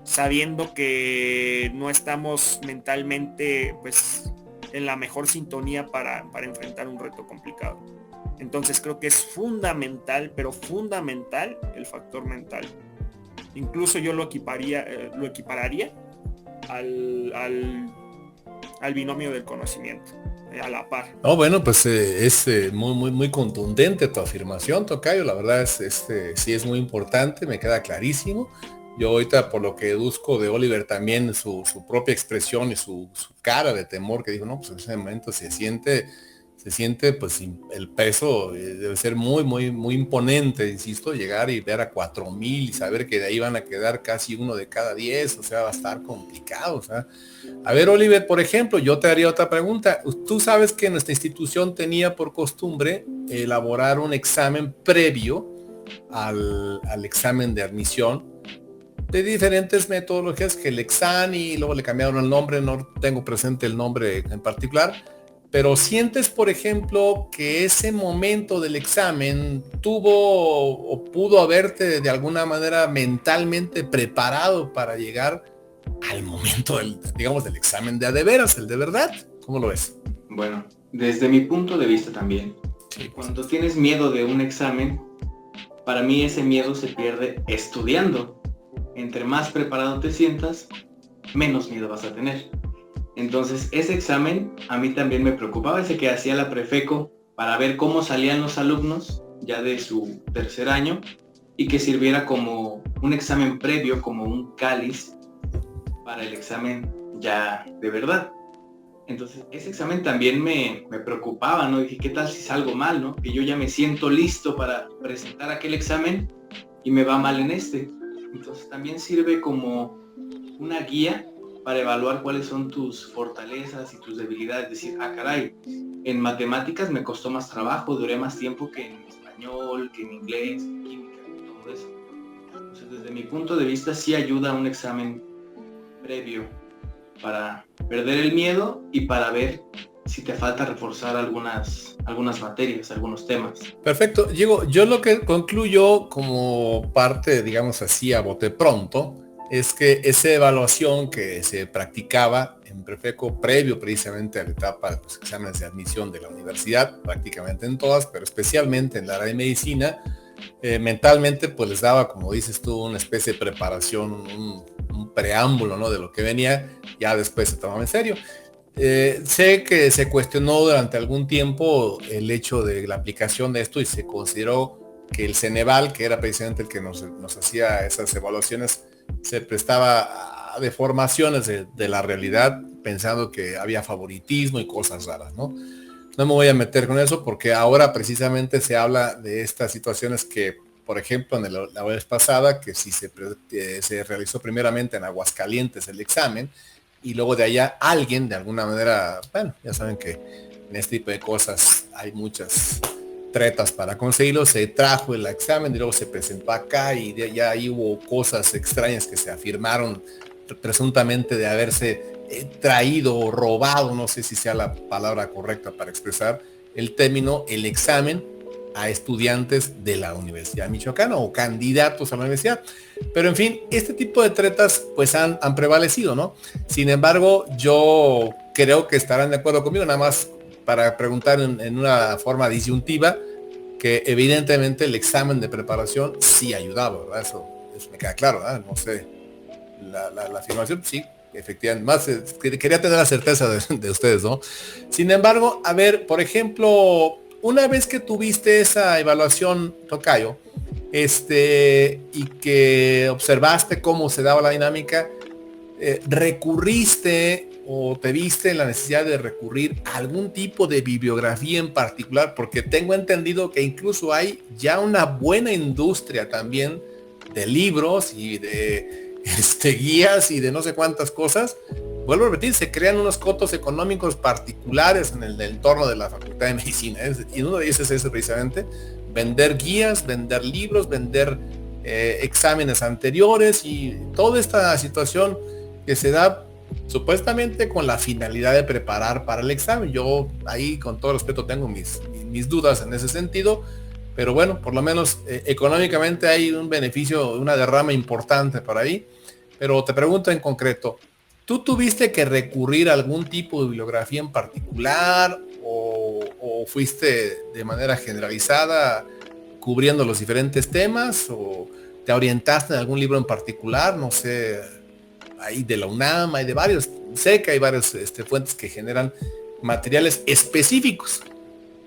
Speaker 2: sabiendo que no estamos mentalmente pues en la mejor sintonía para enfrentar un reto complicado. Entonces creo que es fundamental, pero fundamental el factor mental. Incluso yo lo equipararía al binomio del conocimiento, a la par.
Speaker 1: No, bueno, pues es muy contundente tu afirmación, Tocayo. La verdad es sí es muy importante, me queda clarísimo. Yo ahorita, por lo que deduzco de Oliver también, su propia expresión y su cara de temor, que dijo, no, pues en ese momento se siente se siente pues el peso, debe ser muy, muy, muy imponente, insisto, llegar y ver a 4,000 y saber que de ahí van a quedar casi uno de cada 10, o sea, va a estar complicado, o sea. A ver, Oliver, por ejemplo, yo te haría otra pregunta. Tú sabes que nuestra institución tenía por costumbre elaborar un examen previo al examen de admisión de diferentes metodologías, que el Exani, y luego le cambiaron el nombre, no tengo presente el nombre en particular, pero sientes, por ejemplo, que ese momento del examen tuvo o pudo haberte de alguna manera mentalmente preparado para llegar al momento del, digamos, del examen de veras, el de verdad. ¿Cómo lo ves?
Speaker 3: Bueno, desde mi punto de vista también,
Speaker 1: Sí,
Speaker 3: cuando tienes miedo de un examen, para mí ese miedo se pierde estudiando. Entre más preparado te sientas, menos miedo vas a tener. Entonces, ese examen a mí también me preocupaba, ese que hacía la Prefeco, para ver cómo salían los alumnos ya de su tercer año, y que sirviera como un examen previo, como un cáliz para el examen ya de verdad. Entonces, ese examen también me preocupaba, ¿no? Dije, ¿qué tal si salgo mal, no? Que yo ya me siento listo para presentar aquel examen y me va mal en este. Entonces, también sirve como una guía para evaluar cuáles son tus fortalezas y tus debilidades. Decir, caray, en matemáticas me costó más trabajo, duré más tiempo que en español, que en inglés, en química, todo eso. Entonces, desde mi punto de vista, sí ayuda a un examen previo para perder el miedo y para ver si te falta reforzar algunas materias, algunos temas.
Speaker 1: perfecto. Diego, yo lo que concluyo como parte, digamos así, a bote pronto, es que esa evaluación que se practicaba en Prefeco previo precisamente a la etapa de los exámenes de admisión de la universidad, prácticamente en todas, pero especialmente en la área de medicina, mentalmente pues les daba, como dices tú, una especie de preparación, un preámbulo, ¿no?, de lo que venía, ya después se tomaba en serio. Sé que se cuestionó durante algún tiempo el hecho de la aplicación de esto y se consideró que el Ceneval, que era precisamente el que nos hacía esas evaluaciones, se prestaba a deformaciones de la realidad, pensando que había favoritismo y cosas raras, ¿no? No me voy a meter con eso porque ahora precisamente se habla de estas situaciones que, por ejemplo, la vez pasada, que si se realizó primeramente en Aguascalientes el examen y luego de allá alguien, de alguna manera, bueno, ya saben que en este tipo de cosas hay muchas tretas para conseguirlo, se trajo el examen y luego se presentó acá y ya ahí hubo cosas extrañas que se afirmaron presuntamente de haberse traído o robado, no sé si sea la palabra correcta para expresar el término, el examen a estudiantes de la Universidad Michoacana o candidatos a la universidad. Pero en fin, este tipo de tretas pues han prevalecido, ¿no? Sin embargo, yo creo que estarán de acuerdo conmigo, nada más para preguntar en una forma disyuntiva, que evidentemente el examen de preparación sí ayudaba, ¿verdad? Eso me queda claro, ¿verdad? No sé, la afirmación, sí, efectivamente, más quería tener la certeza de ustedes, ¿no? Sin embargo, a ver, por ejemplo, una vez que tuviste esa evaluación, Tocayo, y que observaste cómo se daba la dinámica, ¿recurriste o te viste en la necesidad de recurrir a algún tipo de bibliografía en particular? Porque tengo entendido que incluso hay ya una buena industria también de libros y de guías y de no sé cuántas cosas. Vuelvo a repetir, se crean unos cotos económicos particulares en el entorno de la Facultad de Medicina, y uno de ellos es ese precisamente, vender guías, vender libros, vender exámenes anteriores y toda esta situación que se da supuestamente con la finalidad de preparar para el examen. Yo ahí con todo respeto tengo mis dudas en ese sentido, pero bueno, por lo menos económicamente hay un beneficio, una derrama importante por ahí. Pero te pregunto en concreto, ¿tú tuviste que recurrir a algún tipo de bibliografía en particular o fuiste de manera generalizada cubriendo los diferentes temas o te orientaste en algún libro en particular? No sé, hay de la UNAM, hay de varios, sé que hay varias fuentes que generan materiales específicos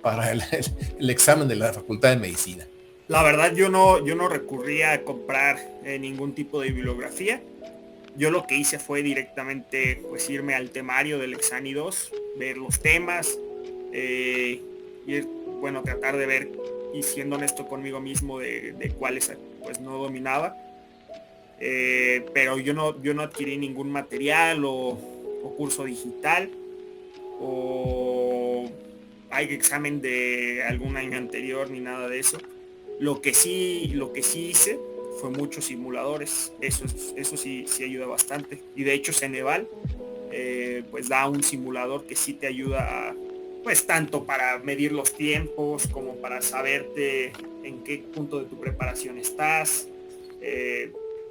Speaker 1: para el examen de la Facultad de Medicina.
Speaker 2: La verdad yo no recurría a comprar ningún tipo de bibliografía. Yo lo que hice fue directamente pues irme al temario del Exani 2, ver los temas, bueno, tratar de ver y siendo honesto conmigo mismo de cuáles pues no dominaba. Pero yo no adquirí ningún material o curso digital o hay examen de algún año anterior ni nada de eso. Lo que sí hice fue muchos simuladores. Eso sí ayuda bastante. Y de hecho Ceneval pues da un simulador que sí te ayuda pues tanto para medir los tiempos como para saberte en qué punto de tu preparación estás.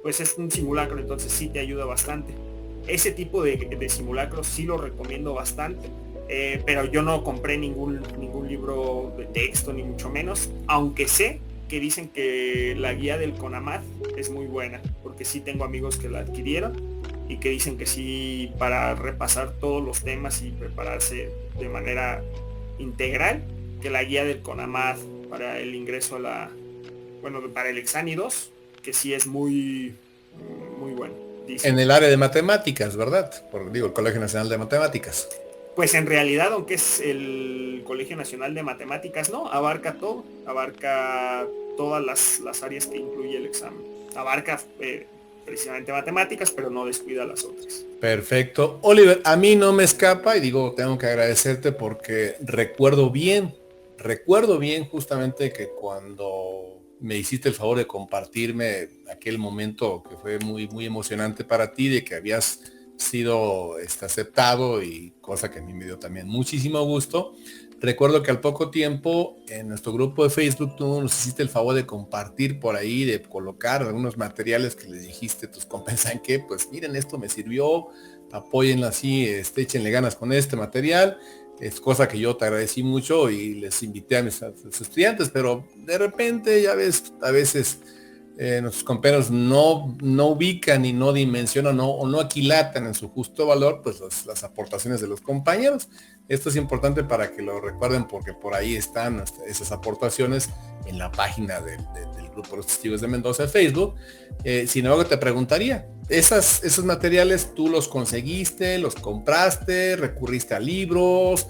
Speaker 2: Pues es un simulacro, entonces sí te ayuda bastante. Ese tipo de simulacros sí lo recomiendo bastante. Pero yo no compré ningún libro de texto, ni mucho menos, aunque sé que dicen que la guía del CONAMAT es muy buena, porque sí tengo amigos que la adquirieron y que dicen que sí, para repasar todos los temas y prepararse de manera integral, que la guía del CONAMAT para el ingreso para el Exani 2, que sí es muy bueno. Dicen.
Speaker 1: En el área de matemáticas, ¿verdad? El Colegio Nacional de Matemáticas.
Speaker 2: Pues en realidad, aunque es el Colegio Nacional de Matemáticas, no, abarca todo, abarca todas las áreas que incluye el examen. Abarca precisamente matemáticas, pero no descuida las otras.
Speaker 1: Perfecto. Oliver, a mí no me escapa y tengo que agradecerte porque recuerdo bien justamente que cuando me hiciste el favor de compartirme aquel momento que fue muy, muy emocionante para ti, de que habías sido aceptado y cosa que a mí me dio también muchísimo gusto. Recuerdo que al poco tiempo en nuestro grupo de Facebook tú nos hiciste el favor de compartir por ahí, de colocar algunos materiales que les dijiste tus compas, ¿saben qué? Pues miren, esto me sirvió, apóyenlo así, échenle ganas con este material. Es cosa que yo te agradecí mucho y les invité a mis estudiantes, pero de repente ya ves, a veces nuestros compañeros no ubican y no dimensionan o no aquilatan en su justo valor pues las aportaciones de los compañeros. Esto es importante para que lo recuerden porque por ahí están esas aportaciones en la página del Grupo Los Testigos de Mendoza de Facebook. Sin embargo, te preguntaría, esos materiales tú los conseguiste, los compraste, recurriste a libros,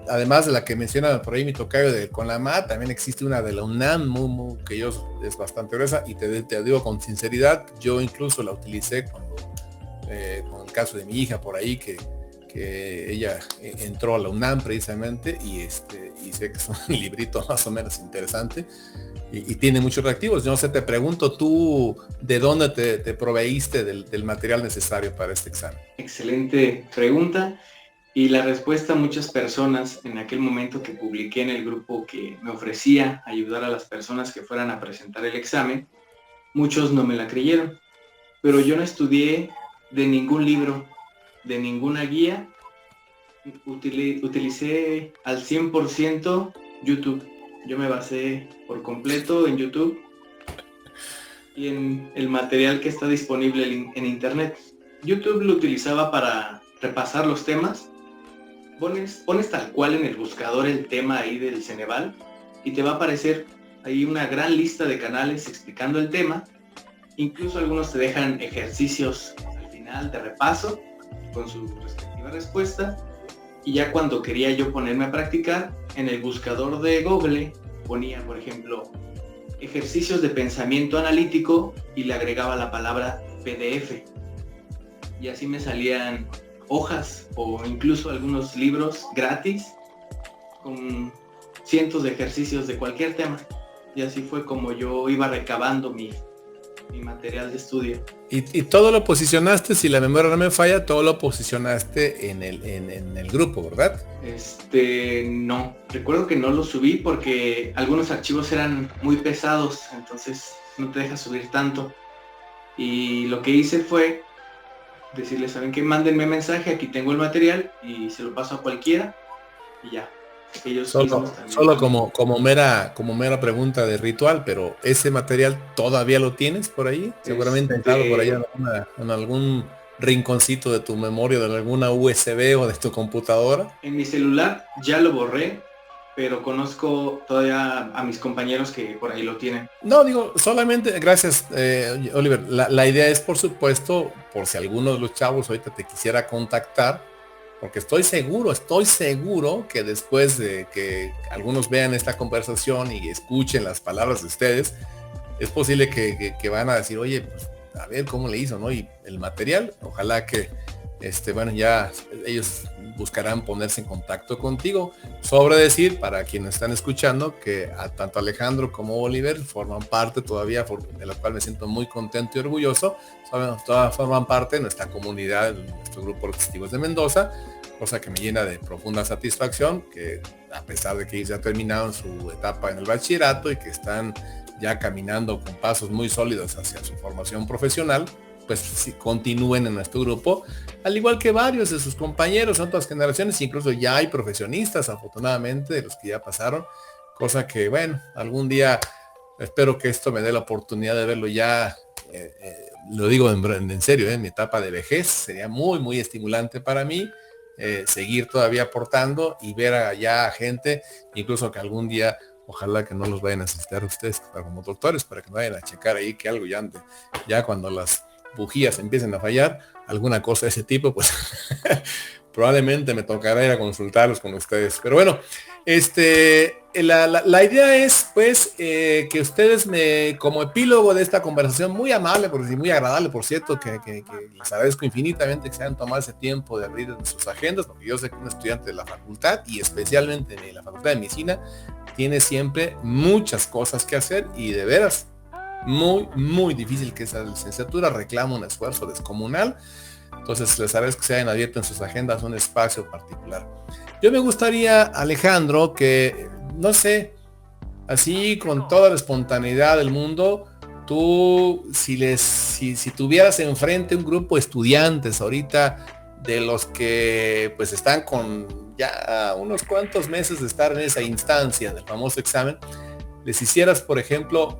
Speaker 1: además de la que menciona por ahí mi tocayo de CONAMAT, también existe una de la UNAM que yo es bastante gruesa y te digo con sinceridad, yo incluso la utilicé con el caso de mi hija por ahí que ella entró a la UNAM precisamente y sé que es un librito más o menos interesante y tiene muchos reactivos. Yo no sé, te pregunto tú de dónde te proveíste del material necesario para este examen.
Speaker 3: Excelente pregunta. Y la respuesta, muchas personas en aquel momento que publiqué en el grupo que me ofrecía ayudar a las personas que fueran a presentar el examen, muchos no me la creyeron. Pero yo no estudié de ningún libro, de ninguna guía. Utilicé al 100% YouTube. Yo me basé por completo en YouTube y en el material que está disponible en internet. YouTube lo utilizaba para repasar los temas. Pones tal cual en el buscador el tema ahí del Ceneval y te va a aparecer ahí una gran lista de canales explicando el tema. Incluso algunos te dejan ejercicios al final de repaso con su respectiva respuesta. Y ya cuando quería yo ponerme a practicar, en el buscador de Google ponía, por ejemplo, ejercicios de pensamiento analítico y le agregaba la palabra PDF. Y así me salían hojas o incluso algunos libros gratis con cientos de ejercicios de cualquier tema. Y así fue como yo iba recabando mi material de estudio.
Speaker 1: Y todo lo posicionaste, si la memoria no me falla, todo lo posicionaste en el grupo, ¿verdad?
Speaker 3: No, recuerdo que no lo subí porque algunos archivos eran muy pesados, entonces no te deja subir tanto. Y lo que hice fue decirles, ¿saben qué? Mándenme mensaje, aquí tengo el material y se lo paso a cualquiera y ya. Ellos
Speaker 1: solo como mera pregunta de ritual, pero ese material todavía lo tienes por ahí, seguramente entrado por ahí en algún rinconcito de tu memoria, de alguna USB o de tu computadora.
Speaker 3: En mi celular ya lo borré, pero conozco todavía a mis compañeros que por ahí lo tienen.
Speaker 1: No, digo, solamente, gracias, Oliver. La idea es, por supuesto, por si alguno de los chavos ahorita te quisiera contactar, porque estoy seguro que después de que algunos vean esta conversación y escuchen las palabras de ustedes, es posible que van a decir, oye, pues, a ver cómo le hizo, ¿no? Y el material, ojalá que, bueno, ya ellos buscarán ponerse en contacto contigo. Sobre decir, para quienes están escuchando, que tanto Alejandro como Oliver forman parte todavía, de la cual me siento muy contento y orgulloso, todas forman parte de nuestra comunidad, de nuestro grupo de testigos de Mendoza, cosa que me llena de profunda satisfacción, que a pesar de que ellos ya terminaron su etapa en el bachillerato y que están ya caminando con pasos muy sólidos hacia su formación profesional, pues sí, continúen en nuestro grupo, al igual que varios de sus compañeros en otras generaciones, incluso ya hay profesionistas, afortunadamente, de los que ya pasaron, cosa que, bueno, algún día espero que esto me dé la oportunidad de verlo ya, lo digo en serio, en mi etapa de vejez, sería muy, muy estimulante para mí, seguir todavía aportando y ver allá a gente, incluso que algún día, ojalá que no los vayan a necesitar ustedes como doctores, para que no vayan a checar ahí que algo ya ande, ya cuando las bujías empiecen a fallar, alguna cosa de ese tipo, pues probablemente me tocará ir a consultarlos con ustedes. Pero bueno, la idea es pues que ustedes como epílogo de esta conversación muy amable, muy agradable, por cierto, que les agradezco infinitamente que se hayan tomado ese tiempo de abrir sus agendas, porque yo sé que un estudiante de la facultad y especialmente de la Facultad de Medicina tiene siempre muchas cosas que hacer y de veras muy, muy difícil que esa licenciatura reclama un esfuerzo descomunal. Entonces les agradezco que se hayan abierto en sus agendas un espacio particular. Yo me gustaría, Alejandro, que, no sé, así con toda la espontaneidad del mundo, tú, si tuvieras enfrente un grupo de estudiantes ahorita, de los que pues están con ya unos cuantos meses de estar en esa instancia del famoso examen, les hicieras, por ejemplo,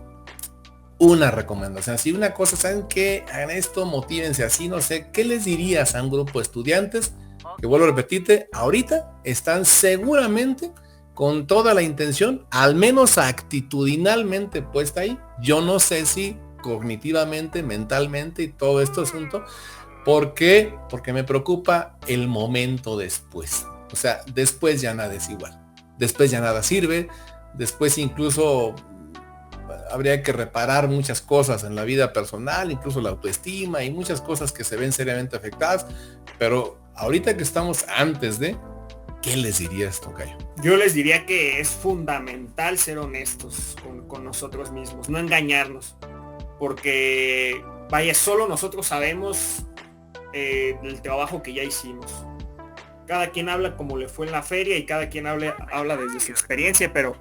Speaker 1: una recomendación, así una cosa, ¿saben qué? Hagan esto, motívense así, no sé, ¿qué les dirías a un grupo de estudiantes que, vuelvo a repetirte, ahorita están seguramente con toda la intención, al menos actitudinalmente puesta ahí? Yo no sé si cognitivamente, mentalmente y todo este asunto. ¿Por qué? Porque me preocupa el momento después. O sea, después ya nada es igual. Después ya nada sirve. Después incluso habría que reparar muchas cosas en la vida personal, incluso la autoestima y muchas cosas que se ven seriamente afectadas. Pero ahorita que estamos antes de, ¿qué les dirías, tocayo?
Speaker 2: Yo les diría que es fundamental ser honestos con nosotros mismos, no engañarnos. Porque, vaya, solo nosotros sabemos el trabajo que ya hicimos. Cada quien habla como le fue en la feria y cada quien habla desde su experiencia, pero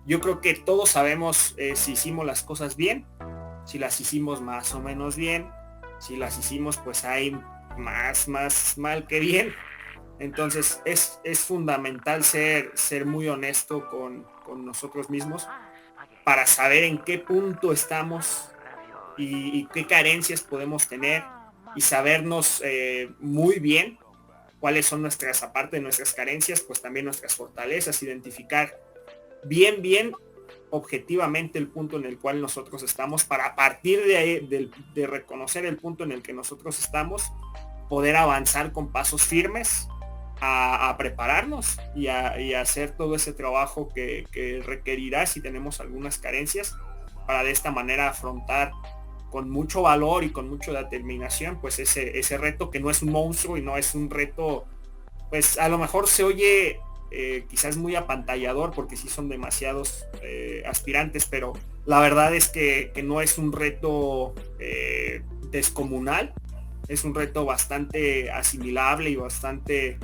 Speaker 2: yo creo que todos sabemos si hicimos las cosas bien, si las hicimos más o menos bien, si las hicimos pues hay más mal que bien. Entonces es fundamental ser muy honesto con nosotros mismos para saber en qué punto estamos y qué carencias podemos tener y sabernos muy bien cuáles son nuestras, aparte de nuestras carencias, pues también nuestras fortalezas, identificar bien objetivamente el punto en el cual nosotros estamos, para a partir de ahí, de reconocer el punto en el que nosotros estamos, poder avanzar con pasos firmes a prepararnos y a hacer todo ese trabajo que requerirá si tenemos algunas carencias, para de esta manera afrontar con mucho valor y con mucha determinación pues ese reto, que no es un monstruo y no es un reto, pues a lo mejor se oye quizás muy apantallador porque sí son demasiados aspirantes, pero la verdad es que no es un reto descomunal, es un reto bastante asimilable y bastante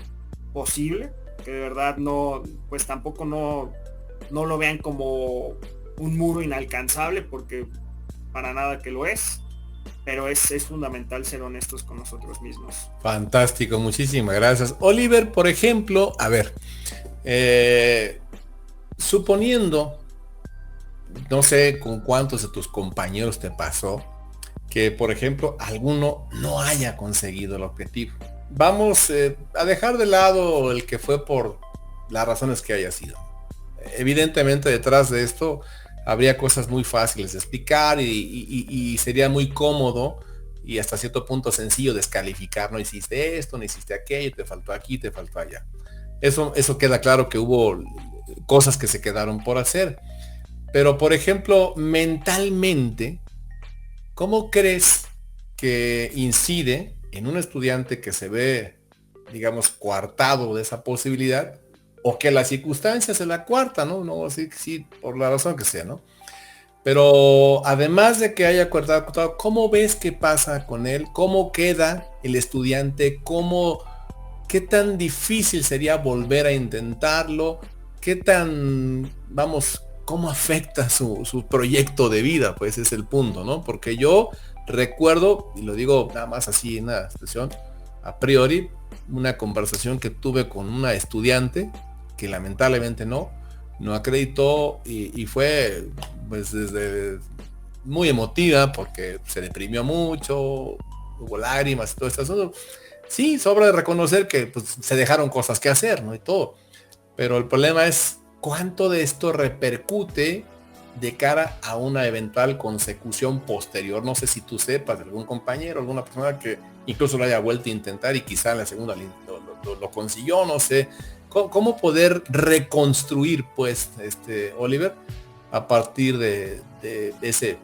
Speaker 2: posible, que de verdad no, pues tampoco no lo vean como un muro inalcanzable, porque para nada que lo es, pero es fundamental ser honestos con nosotros mismos.
Speaker 1: Fantástico, muchísimas gracias. Oliver, por ejemplo, a ver, suponiendo, no sé con cuántos de tus compañeros te pasó, que por ejemplo alguno no haya conseguido el objetivo. Vamos a dejar de lado el que fue por las razones que haya sido. Evidentemente detrás de esto habría cosas muy fáciles de explicar y sería muy cómodo y hasta cierto punto sencillo descalificar, no hiciste esto, no hiciste aquello, te faltó aquí, te faltó allá. Eso queda claro que hubo cosas que se quedaron por hacer. Pero, por ejemplo, mentalmente, ¿cómo crees que incide en un estudiante que se ve, digamos, coartado de esa posibilidad, o que las circunstancias se la coartan, ¿no? No, sí, por la razón que sea, ¿no? Pero además de que haya coartado, ¿cómo ves que pasa con él? ¿Cómo queda el estudiante? ¿Qué tan difícil sería volver a intentarlo? ¿Qué tan, vamos, cómo afecta su proyecto de vida? Pues es el punto, ¿no? Porque yo recuerdo, y lo digo nada más así en una expresión, a priori, una conversación que tuve con una estudiante que lamentablemente no acreditó y fue pues desde muy emotiva porque se deprimió mucho, hubo lágrimas y todo esto. Sí, sobra de reconocer que pues, se dejaron cosas que hacer, ¿no? Y todo. Pero el problema es cuánto de esto repercute de cara a una eventual consecución posterior. No sé si tú sepas de algún compañero, alguna persona que incluso lo haya vuelto a intentar y quizá en la segunda lo consiguió, no sé. ¿Cómo poder reconstruir, pues, Oliver, a partir de ese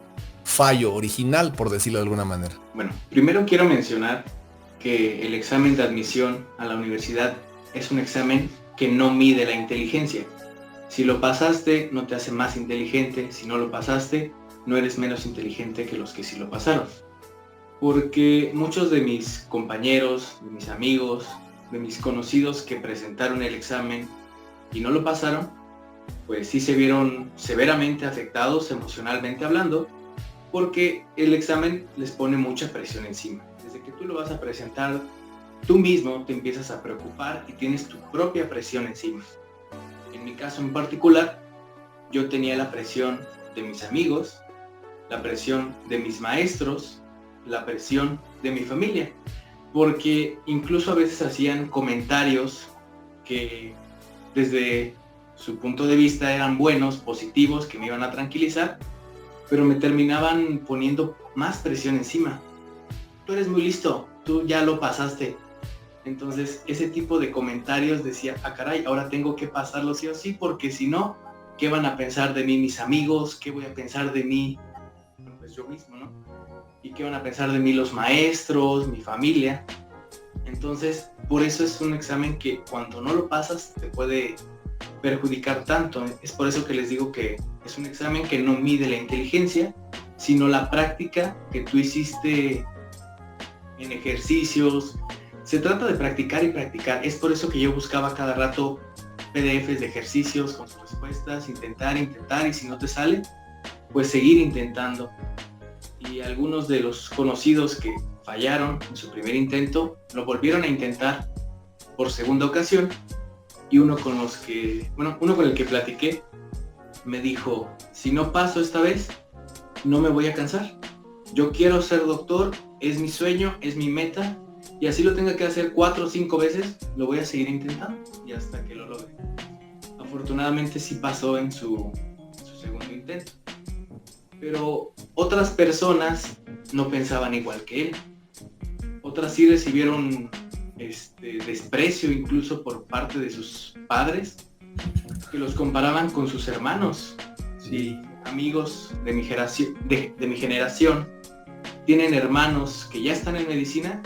Speaker 1: fallo original, por decirlo de alguna manera?
Speaker 3: Bueno, primero quiero mencionar que el examen de admisión a la universidad es un examen que no mide la inteligencia. Si lo pasaste, no te hace más inteligente. Si no lo pasaste, no eres menos inteligente que los que sí lo pasaron. Porque muchos de mis compañeros, de mis amigos, de mis conocidos que presentaron el examen y no lo pasaron, pues sí se vieron severamente afectados emocionalmente hablando, porque el examen les pone mucha presión encima. Desde que tú lo vas a presentar, tú mismo te empiezas a preocupar y tienes tu propia presión encima. En mi caso en particular, yo tenía la presión de mis amigos, la presión de mis maestros, la presión de mi familia, porque incluso a veces hacían comentarios que desde su punto de vista eran buenos, positivos, que me iban a tranquilizar, pero me terminaban poniendo más presión encima. Tú eres muy listo, tú ya lo pasaste. Entonces ese tipo de comentarios decía, caray, ahora tengo que pasarlo sí o sí, porque si no, ¿qué van a pensar de mí mis amigos? ¿Qué voy a pensar de mí? Pues yo mismo, ¿no? ¿Y qué van a pensar de mí los maestros, mi familia? Entonces, por eso es un examen que cuando no lo pasas te puede perjudicar tanto. Es por eso que les digo que es un examen que no mide la inteligencia, sino la práctica que tú hiciste en ejercicios. Se trata de practicar y practicar. Es por eso que yo buscaba cada rato PDFs de ejercicios con sus respuestas, intentar, y si no te sale, pues seguir intentando. Y algunos de los conocidos que fallaron en su primer intento, lo volvieron a intentar por segunda ocasión, y uno con el que platiqué me dijo, si no paso esta vez, no me voy a cansar. Yo quiero ser doctor, es mi sueño, es mi meta, y así lo tenga que hacer 4 o 5 veces, lo voy a seguir intentando y hasta que lo logre. Afortunadamente sí pasó en su segundo intento. Pero otras personas no pensaban igual que él. Otras sí recibieron desprecio incluso por parte de sus padres, que los comparaban con sus hermanos. Si amigos de mi generación tienen hermanos que ya están en medicina,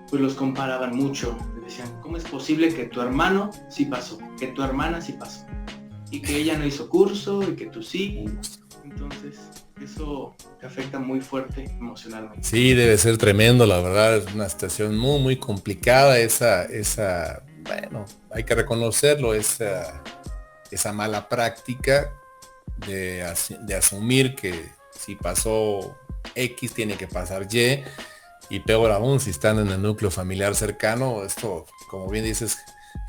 Speaker 3: pues los comparaban mucho. Les decían, ¿cómo es posible que tu hermano sí pasó? Que tu hermana sí pasó. Y que ella no hizo curso y que tú sí. Entonces, eso te afecta muy fuerte emocionalmente.
Speaker 1: Sí, debe ser tremendo, la verdad, es una situación muy, muy complicada, bueno, hay que reconocerlo, esa mala práctica de asumir que si pasó X tiene que pasar Y, y peor aún si están en el núcleo familiar cercano, esto, como bien dices,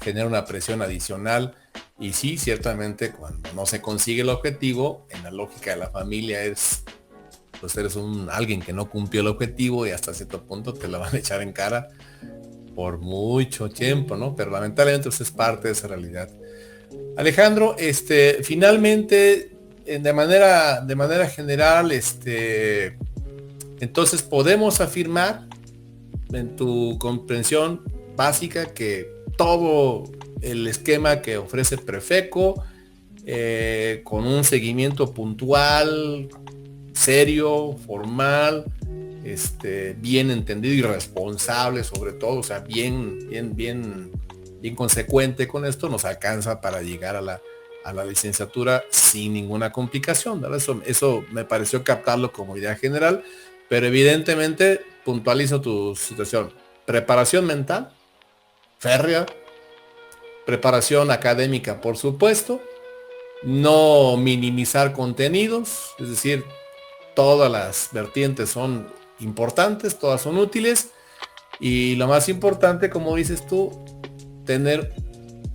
Speaker 1: genera una presión adicional. Y sí, ciertamente cuando no se consigue el objetivo, en la lógica de la familia pues eres alguien que no cumplió el objetivo y hasta cierto punto te la van a echar en cara por mucho tiempo, ¿no? Pero lamentablemente pues es parte de esa realidad. Alejandro, finalmente, de manera general, Entonces podemos afirmar en tu comprensión básica que todo el esquema que ofrece Prefeco, con un seguimiento puntual, serio, formal, bien entendido y responsable sobre todo, o sea, bien consecuente con esto, nos alcanza para llegar a la licenciatura sin ninguna complicación, ¿verdad? Eso me pareció captarlo como idea general, pero evidentemente puntualizo tu situación. Preparación mental, férrea, preparación académica, por supuesto, no minimizar contenidos, es decir, todas las vertientes son importantes, todas son útiles, y lo más importante, como dices tú, tener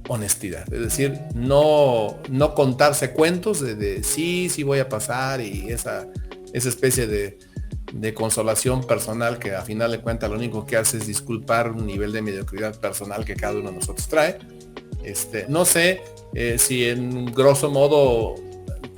Speaker 1: honestidad, es decir, no contarse cuentos de sí voy a pasar, y esa especie de consolación personal que a final de cuentas lo único que hace es disculpar un nivel de mediocridad personal que cada uno de nosotros trae. No sé si en grosso modo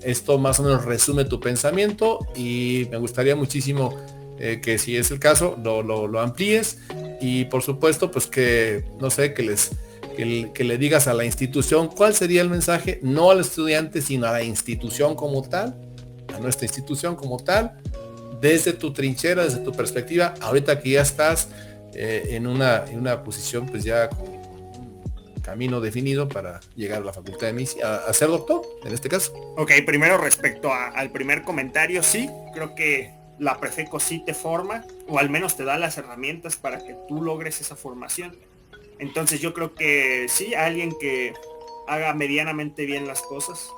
Speaker 1: esto más o menos resume tu pensamiento, y me gustaría muchísimo que, si es el caso, lo amplíes, y por supuesto pues que, no sé, que le digas a la institución cuál sería el mensaje, no al estudiante, sino a la institución como tal, a nuestra institución como tal, desde tu trinchera, desde tu perspectiva, ahorita que ya estás en una posición pues ya con camino definido para llegar a la facultad de medicina, a ser doctor, en este caso.
Speaker 2: Ok, primero respecto al primer comentario, sí, creo que la Prefeco sí te forma, o al menos te da las herramientas para que tú logres esa formación. Entonces yo creo que sí, alguien que haga medianamente bien las cosas,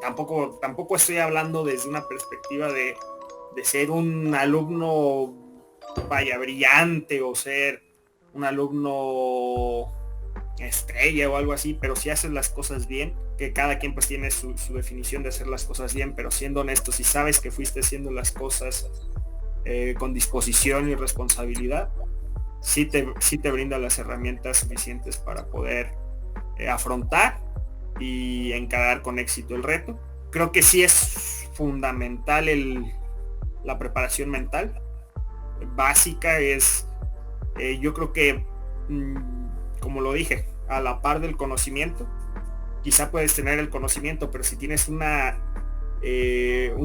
Speaker 2: tampoco estoy hablando desde una perspectiva de ser un alumno, vaya, brillante, o ser un alumno estrella o algo así, pero si haces las cosas bien, que cada quien pues tiene su definición de hacer las cosas bien, pero siendo honesto, si sabes que fuiste haciendo las cosas con disposición y responsabilidad, sí te brinda las herramientas suficientes para poder afrontar y encarar con éxito el reto. Creo que sí es fundamental la preparación mental básica. Yo creo que como lo dije, a la par del conocimiento, quizá puedes tener el conocimiento, pero si tienes un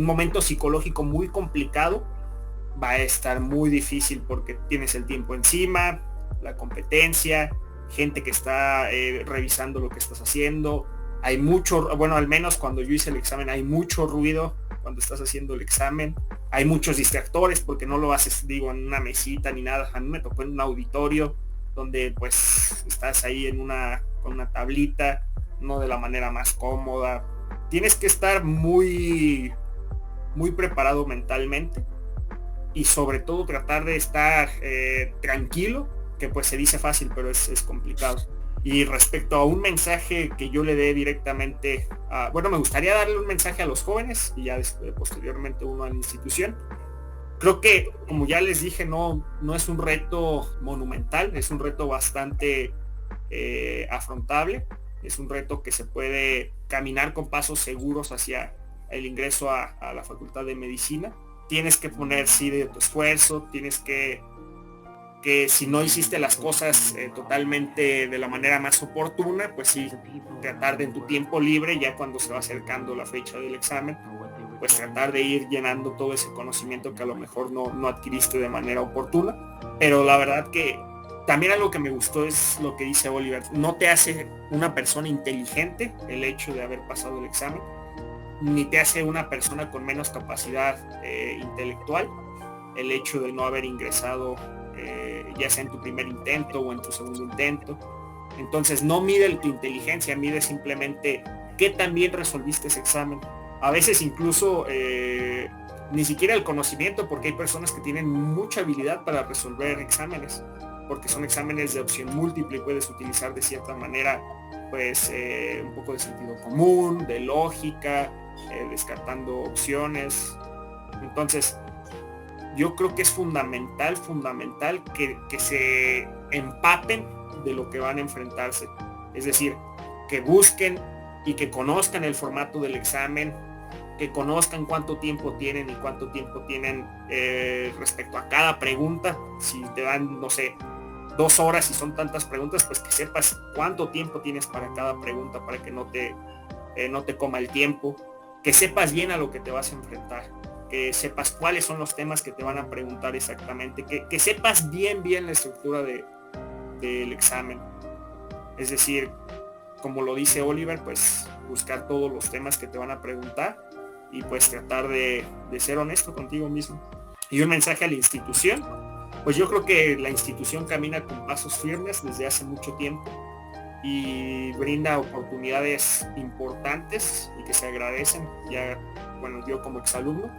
Speaker 2: momento psicológico muy complicado, va a estar muy difícil, porque tienes el tiempo encima, la competencia, gente que está revisando lo que estás haciendo. Hay mucho, bueno, al menos cuando yo hice el examen, hay mucho ruido cuando estás haciendo el examen. Hay muchos distractores porque no lo haces, digo, en una mesita ni nada. A mí me tocó en un auditorio donde pues estás ahí con una tablita, no de la manera más cómoda. Tienes que estar muy preparado mentalmente, y sobre todo tratar de estar tranquilo, que pues se dice fácil, pero es complicado. Y respecto a un mensaje que yo le dé directamente me gustaría darle un mensaje a los jóvenes, y ya posteriormente uno a la institución. Creo que, como ya les dije, no es un reto monumental, es un reto bastante afrontable, es un reto que se puede caminar con pasos seguros hacia el ingreso a la Facultad de Medicina. Tienes que poner sí de tu esfuerzo, tienes que si no hiciste las cosas totalmente de la manera más oportuna, pues sí, tratar de en tu tiempo libre, ya cuando se va acercando la fecha del examen, pues tratar de ir llenando todo ese conocimiento que a lo mejor no adquiriste de manera oportuna. Pero la verdad que también algo que me gustó es lo que dice Oliver: no te hace una persona inteligente el hecho de haber pasado el examen, ni te hace una persona con menos capacidad intelectual el hecho de no haber ingresado, ya sea en tu primer intento o en tu segundo intento. Entonces no mide tu inteligencia, mide simplemente qué tan bien resolviste ese examen. A veces incluso ni siquiera el conocimiento, porque hay personas que tienen mucha habilidad para resolver exámenes, porque son exámenes de opción múltiple y puedes utilizar de cierta manera pues un poco de sentido común, de lógica, descartando opciones. Entonces yo creo que es fundamental que se empapen de lo que van a enfrentarse. Es decir, que busquen y que conozcan el formato del examen, que conozcan cuánto tiempo tienen y cuánto tiempo tienen respecto a cada pregunta. Si te dan, no sé, 2 horas y son tantas preguntas, pues que sepas cuánto tiempo tienes para cada pregunta, para que no te coma el tiempo, que sepas bien a lo que te vas a enfrentar, que sepas cuáles son los temas que te van a preguntar exactamente, que sepas bien la estructura del examen. Es decir, como lo dice Oliver, pues buscar todos los temas que te van a preguntar y pues tratar de ser honesto contigo mismo. Y un mensaje a la institución, pues yo creo que la institución camina con pasos firmes desde hace mucho tiempo y brinda oportunidades importantes y que se agradecen, ya, bueno, yo como exalumno,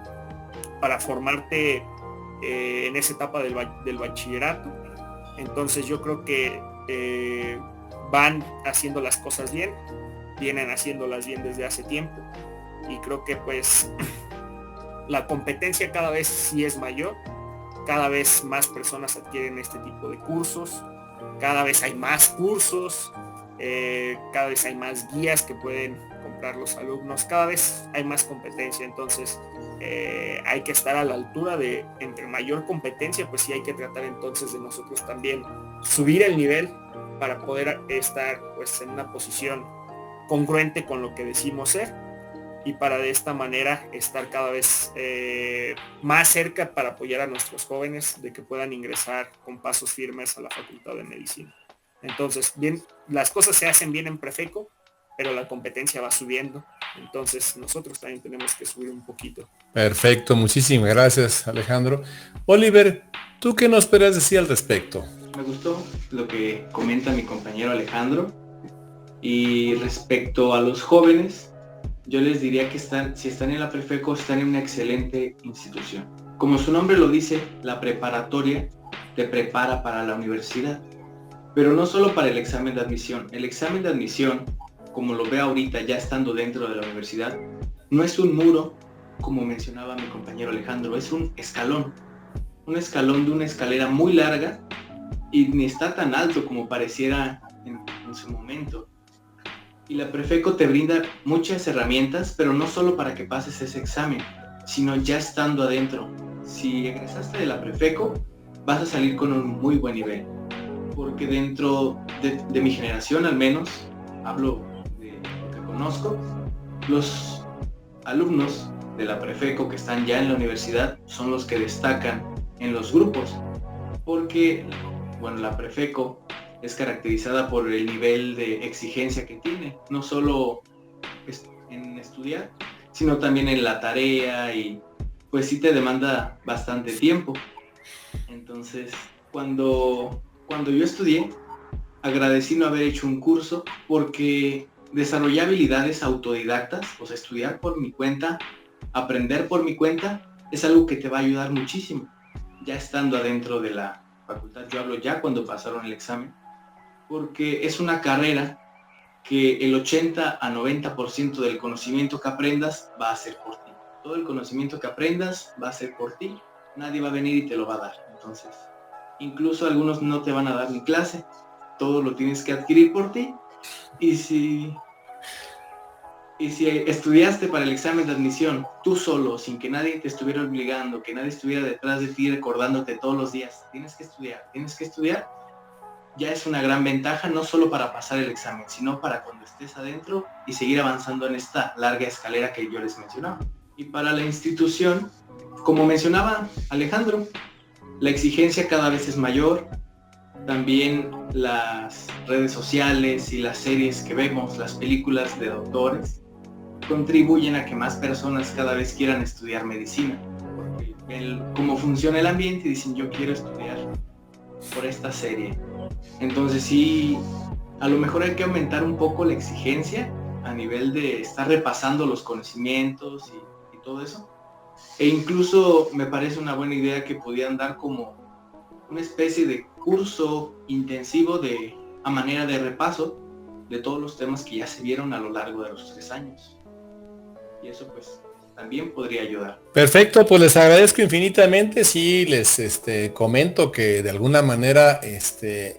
Speaker 2: para formarte en esa etapa del bachillerato. Entonces yo creo que van haciendo las cosas bien, vienen haciéndolas bien desde hace tiempo, y creo que pues la competencia cada vez sí es mayor, cada vez más personas adquieren este tipo de cursos, cada vez hay más cursos, cada vez hay más guías que pueden comprar los alumnos, cada vez hay más competencia. Entonces hay que estar a la altura de, entre mayor competencia, pues sí hay que tratar entonces de nosotros también subir el nivel para poder estar pues en una posición congruente con lo que decimos ser, y para de esta manera estar cada vez más cerca para apoyar a nuestros jóvenes de que puedan ingresar con pasos firmes a la Facultad de Medicina. Entonces, bien, las cosas se hacen bien en Prefeco, pero la competencia va subiendo. Entonces, nosotros también tenemos que subir un poquito.
Speaker 1: Perfecto, muchísimas gracias, Alejandro. Oliver, ¿tú qué nos podrías decir al respecto?
Speaker 3: Me gustó lo que comenta mi compañero Alejandro. Y respecto a los jóvenes, yo les diría que si están en la Prefeco, están en una excelente institución. Como su nombre lo dice, la preparatoria te prepara para la universidad. Pero no solo para el examen de admisión. El examen de admisión, como lo ve ahorita ya estando dentro de la universidad, no es un muro, como mencionaba mi compañero Alejandro, es un escalón. Un escalón de una escalera muy larga y ni está tan alto como pareciera en su momento. Y la Prefeco te brinda muchas herramientas, pero no solo para que pases ese examen, sino ya estando adentro. Si egresaste de la Prefeco, vas a salir con un muy buen nivel. Porque dentro de mi generación, al menos, hablo de lo que conozco, los alumnos de la Prefeco que están ya en la universidad son los que destacan en los grupos. Porque, bueno, la Prefeco es caracterizada por el nivel de exigencia que tiene, no solo en estudiar, sino también en la tarea, y pues sí te demanda bastante tiempo. Entonces, cuando yo estudié, agradecí no haber hecho un curso porque desarrollé habilidades autodidactas, o sea, estudiar por mi cuenta, aprender por mi cuenta, es algo que te va a ayudar muchísimo. Ya estando adentro de la facultad, yo hablo ya cuando pasaron el examen, porque es una carrera que el 80 a 90% del conocimiento que aprendas va a ser por ti. Todo el conocimiento que aprendas va a ser por ti, nadie va a venir y te lo va a dar. Entonces, incluso algunos no te van a dar ni clase, todo lo tienes que adquirir por ti. Y si estudiaste para el examen de admisión tú solo, sin que nadie te estuviera obligando, que nadie estuviera detrás de ti recordándote todos los días, tienes que estudiar, ya es una gran ventaja, no solo para pasar el examen, sino para cuando estés adentro y seguir avanzando en esta larga escalera que yo les mencionaba. Y para la institución, como mencionaba Alejandro, la exigencia cada vez es mayor. También las redes sociales y las series que vemos, las películas de doctores, contribuyen a que más personas cada vez quieran estudiar medicina, porque ven cómo funciona el ambiente y dicen, yo quiero estudiar por esta serie. Entonces sí, a lo mejor hay que aumentar un poco la exigencia a nivel de estar repasando los conocimientos y todo eso. E incluso me parece una buena idea que podían dar como una especie de curso intensivo a manera de repaso de todos los temas que ya se vieron a lo largo de los 3 años. Y eso pues también podría ayudar.
Speaker 1: Perfecto, pues les agradezco infinitamente. Sí, les comento que de alguna manera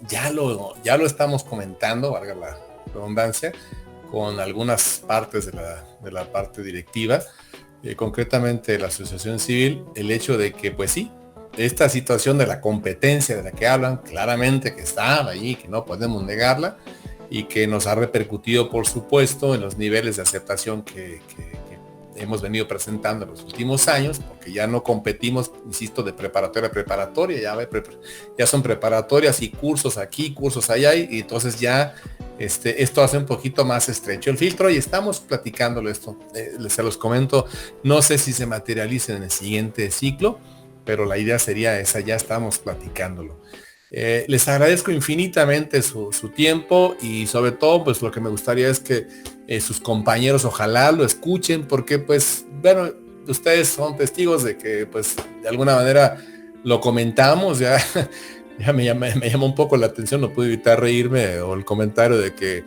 Speaker 1: ya lo estamos comentando, valga la redundancia, con algunas partes de la parte directiva. concretamente la asociación civil, el hecho de que, pues sí, esta situación de la competencia de la que hablan, claramente que está ahí, que no podemos negarla, y que nos ha repercutido, por supuesto, en los niveles de aceptación que hemos venido presentando en los últimos años, porque ya no competimos, insisto, de preparatoria a preparatoria, ya son preparatorias y cursos aquí, cursos allá, y entonces ya esto hace un poquito más estrecho el filtro, y estamos platicándolo esto, se los comento, no sé si se materialice en el siguiente ciclo, pero la idea sería esa, ya estamos platicándolo. Les agradezco infinitamente su tiempo, y sobre todo, pues lo que me gustaría es que sus compañeros ojalá lo escuchen, porque pues, bueno, ustedes son testigos de que pues de alguna manera lo comentamos, ya me llama un poco la atención, no pude evitar reírme, o el comentario de que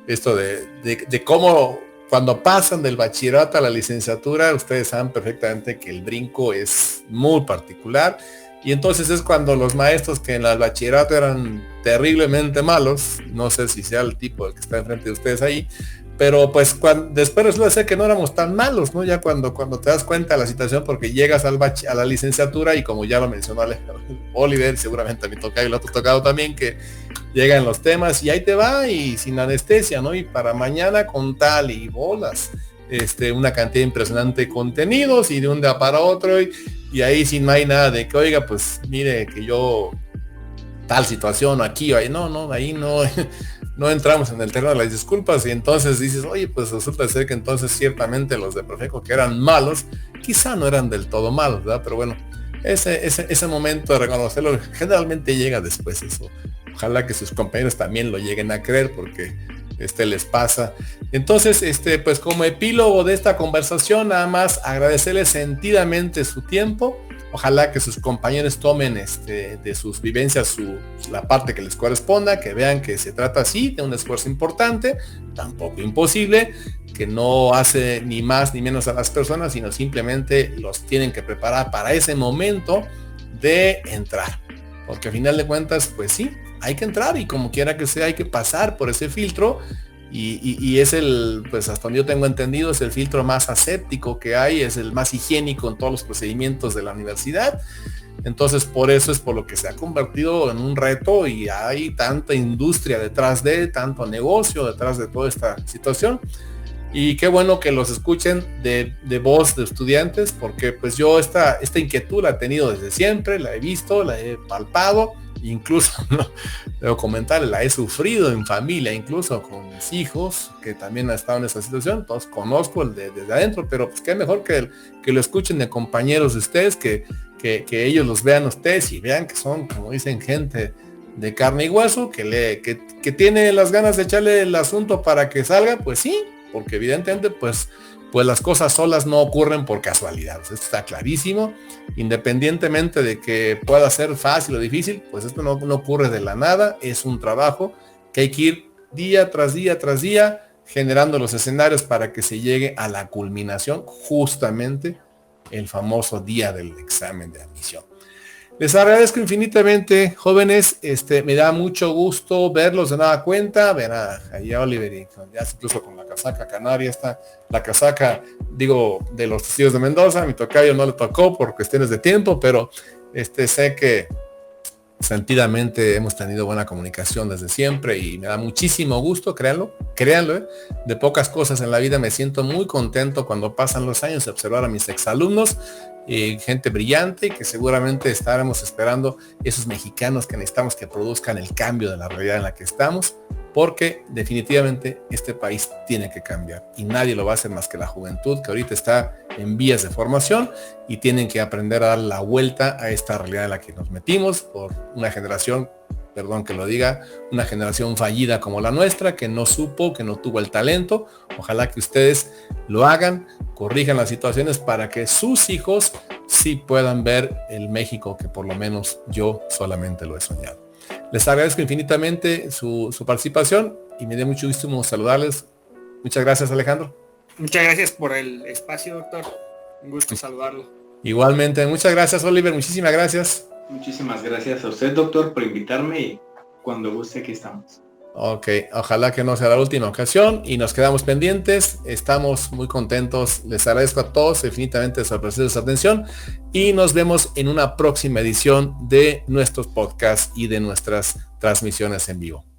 Speaker 1: esto de cómo cuando pasan del bachillerato a la licenciatura, ustedes saben perfectamente que el brinco es muy particular, y entonces es cuando los maestros que en el bachillerato eran terriblemente malos, no sé si sea el tipo del que está enfrente de ustedes ahí, pero pues después resulta ser que no éramos tan malos, ¿no? Ya cuando te das cuenta de la situación, porque llegas a la licenciatura, y como ya lo mencionó Oliver, seguramente a mí toca y lo ha tocado también, que llegan los temas y ahí te va, y sin anestesia, ¿no? Y para mañana con tal y bolas, una cantidad impresionante de contenidos, y de un día para otro, y ahí sin no hay nada de que, oiga, pues mire que yo tal situación aquí o ahí, no, ahí no entramos en el terreno de las disculpas, y entonces dices, oye, pues resulta ser que entonces ciertamente los de Profeco que eran malos, quizá no eran del todo malos, ¿verdad? Pero bueno, ese momento de reconocerlo generalmente llega después eso. Ojalá que sus compañeros también lo lleguen a creer, porque les pasa. Entonces, pues como epílogo de esta conversación, nada más agradecerles sentidamente su tiempo. Ojalá que sus compañeros tomen de sus vivencias la parte que les corresponda, que vean que se trata así de un esfuerzo importante, tampoco imposible, que no hace ni más ni menos a las personas, sino simplemente los tienen que preparar para ese momento de entrar. Porque al final de cuentas, pues sí, hay que entrar, y como quiera que sea, hay que pasar por ese filtro, y es pues hasta donde yo tengo entendido, es el filtro más aséptico que hay, es el más higiénico en todos los procedimientos de la universidad. Entonces, por eso es por lo que se ha convertido en un reto, y hay tanta industria detrás tanto negocio detrás de toda esta situación. Y qué bueno que los escuchen de voz de estudiantes, porque pues yo esta inquietud la he tenido desde siempre, la he visto, la he palpado, incluso, ¿no? Debo comentar, la he sufrido en familia, incluso con mis hijos, que también han estado en esa situación. Entonces conozco desde adentro, pero pues qué mejor que lo escuchen de compañeros de ustedes, que ellos los vean a ustedes y vean que son, como dicen, gente de carne y hueso, que tiene las ganas de echarle el asunto para que salga, pues sí, porque evidentemente pues las cosas solas no ocurren por casualidad. Esto está clarísimo, independientemente de que pueda ser fácil o difícil, pues esto no ocurre de la nada, es un trabajo que hay que ir día tras día tras día generando los escenarios para que se llegue a la culminación, justamente el famoso día del examen de admisión. Les agradezco infinitamente, jóvenes, me da mucho gusto verlos de nueva cuenta, ver a Oliver, y ya incluso con la casaca canaria, la casaca, digo, de los Testigos de Mendoza. Mi tocayo no le tocó por cuestiones de tiempo, pero sé que sentidamente hemos tenido buena comunicación desde siempre, y me da muchísimo gusto, créanlo, de pocas cosas en la vida me siento muy contento cuando pasan los años de observar a mis exalumnos, gente brillante, que seguramente estaremos esperando esos mexicanos que necesitamos que produzcan el cambio de la realidad en la que estamos, porque definitivamente este país tiene que cambiar, y nadie lo va a hacer más que la juventud, que ahorita está en vías de formación, y tienen que aprender a dar la vuelta a esta realidad en la que nos metimos por una generación, perdón que lo diga, una generación fallida como la nuestra, que no supo, que no tuvo el talento. Ojalá que ustedes lo hagan, corrijan las situaciones para que sus hijos sí puedan ver el México que por lo menos yo solamente lo he soñado. Les agradezco infinitamente su participación, y me dio mucho gusto saludarles. Muchas gracias, Alejandro.
Speaker 2: Muchas gracias por el espacio, doctor. Un gusto saludarlo.
Speaker 1: Igualmente, muchas gracias, Oliver. Muchísimas gracias.
Speaker 3: Muchísimas gracias a usted, doctor, por invitarme, y cuando guste aquí estamos.
Speaker 1: Ok, ojalá que no sea la última ocasión y nos quedamos pendientes. Estamos muy contentos. Les agradezco a todos infinitamente su aprecio, su atención y nos vemos en una próxima edición de nuestros podcasts y de nuestras transmisiones en vivo.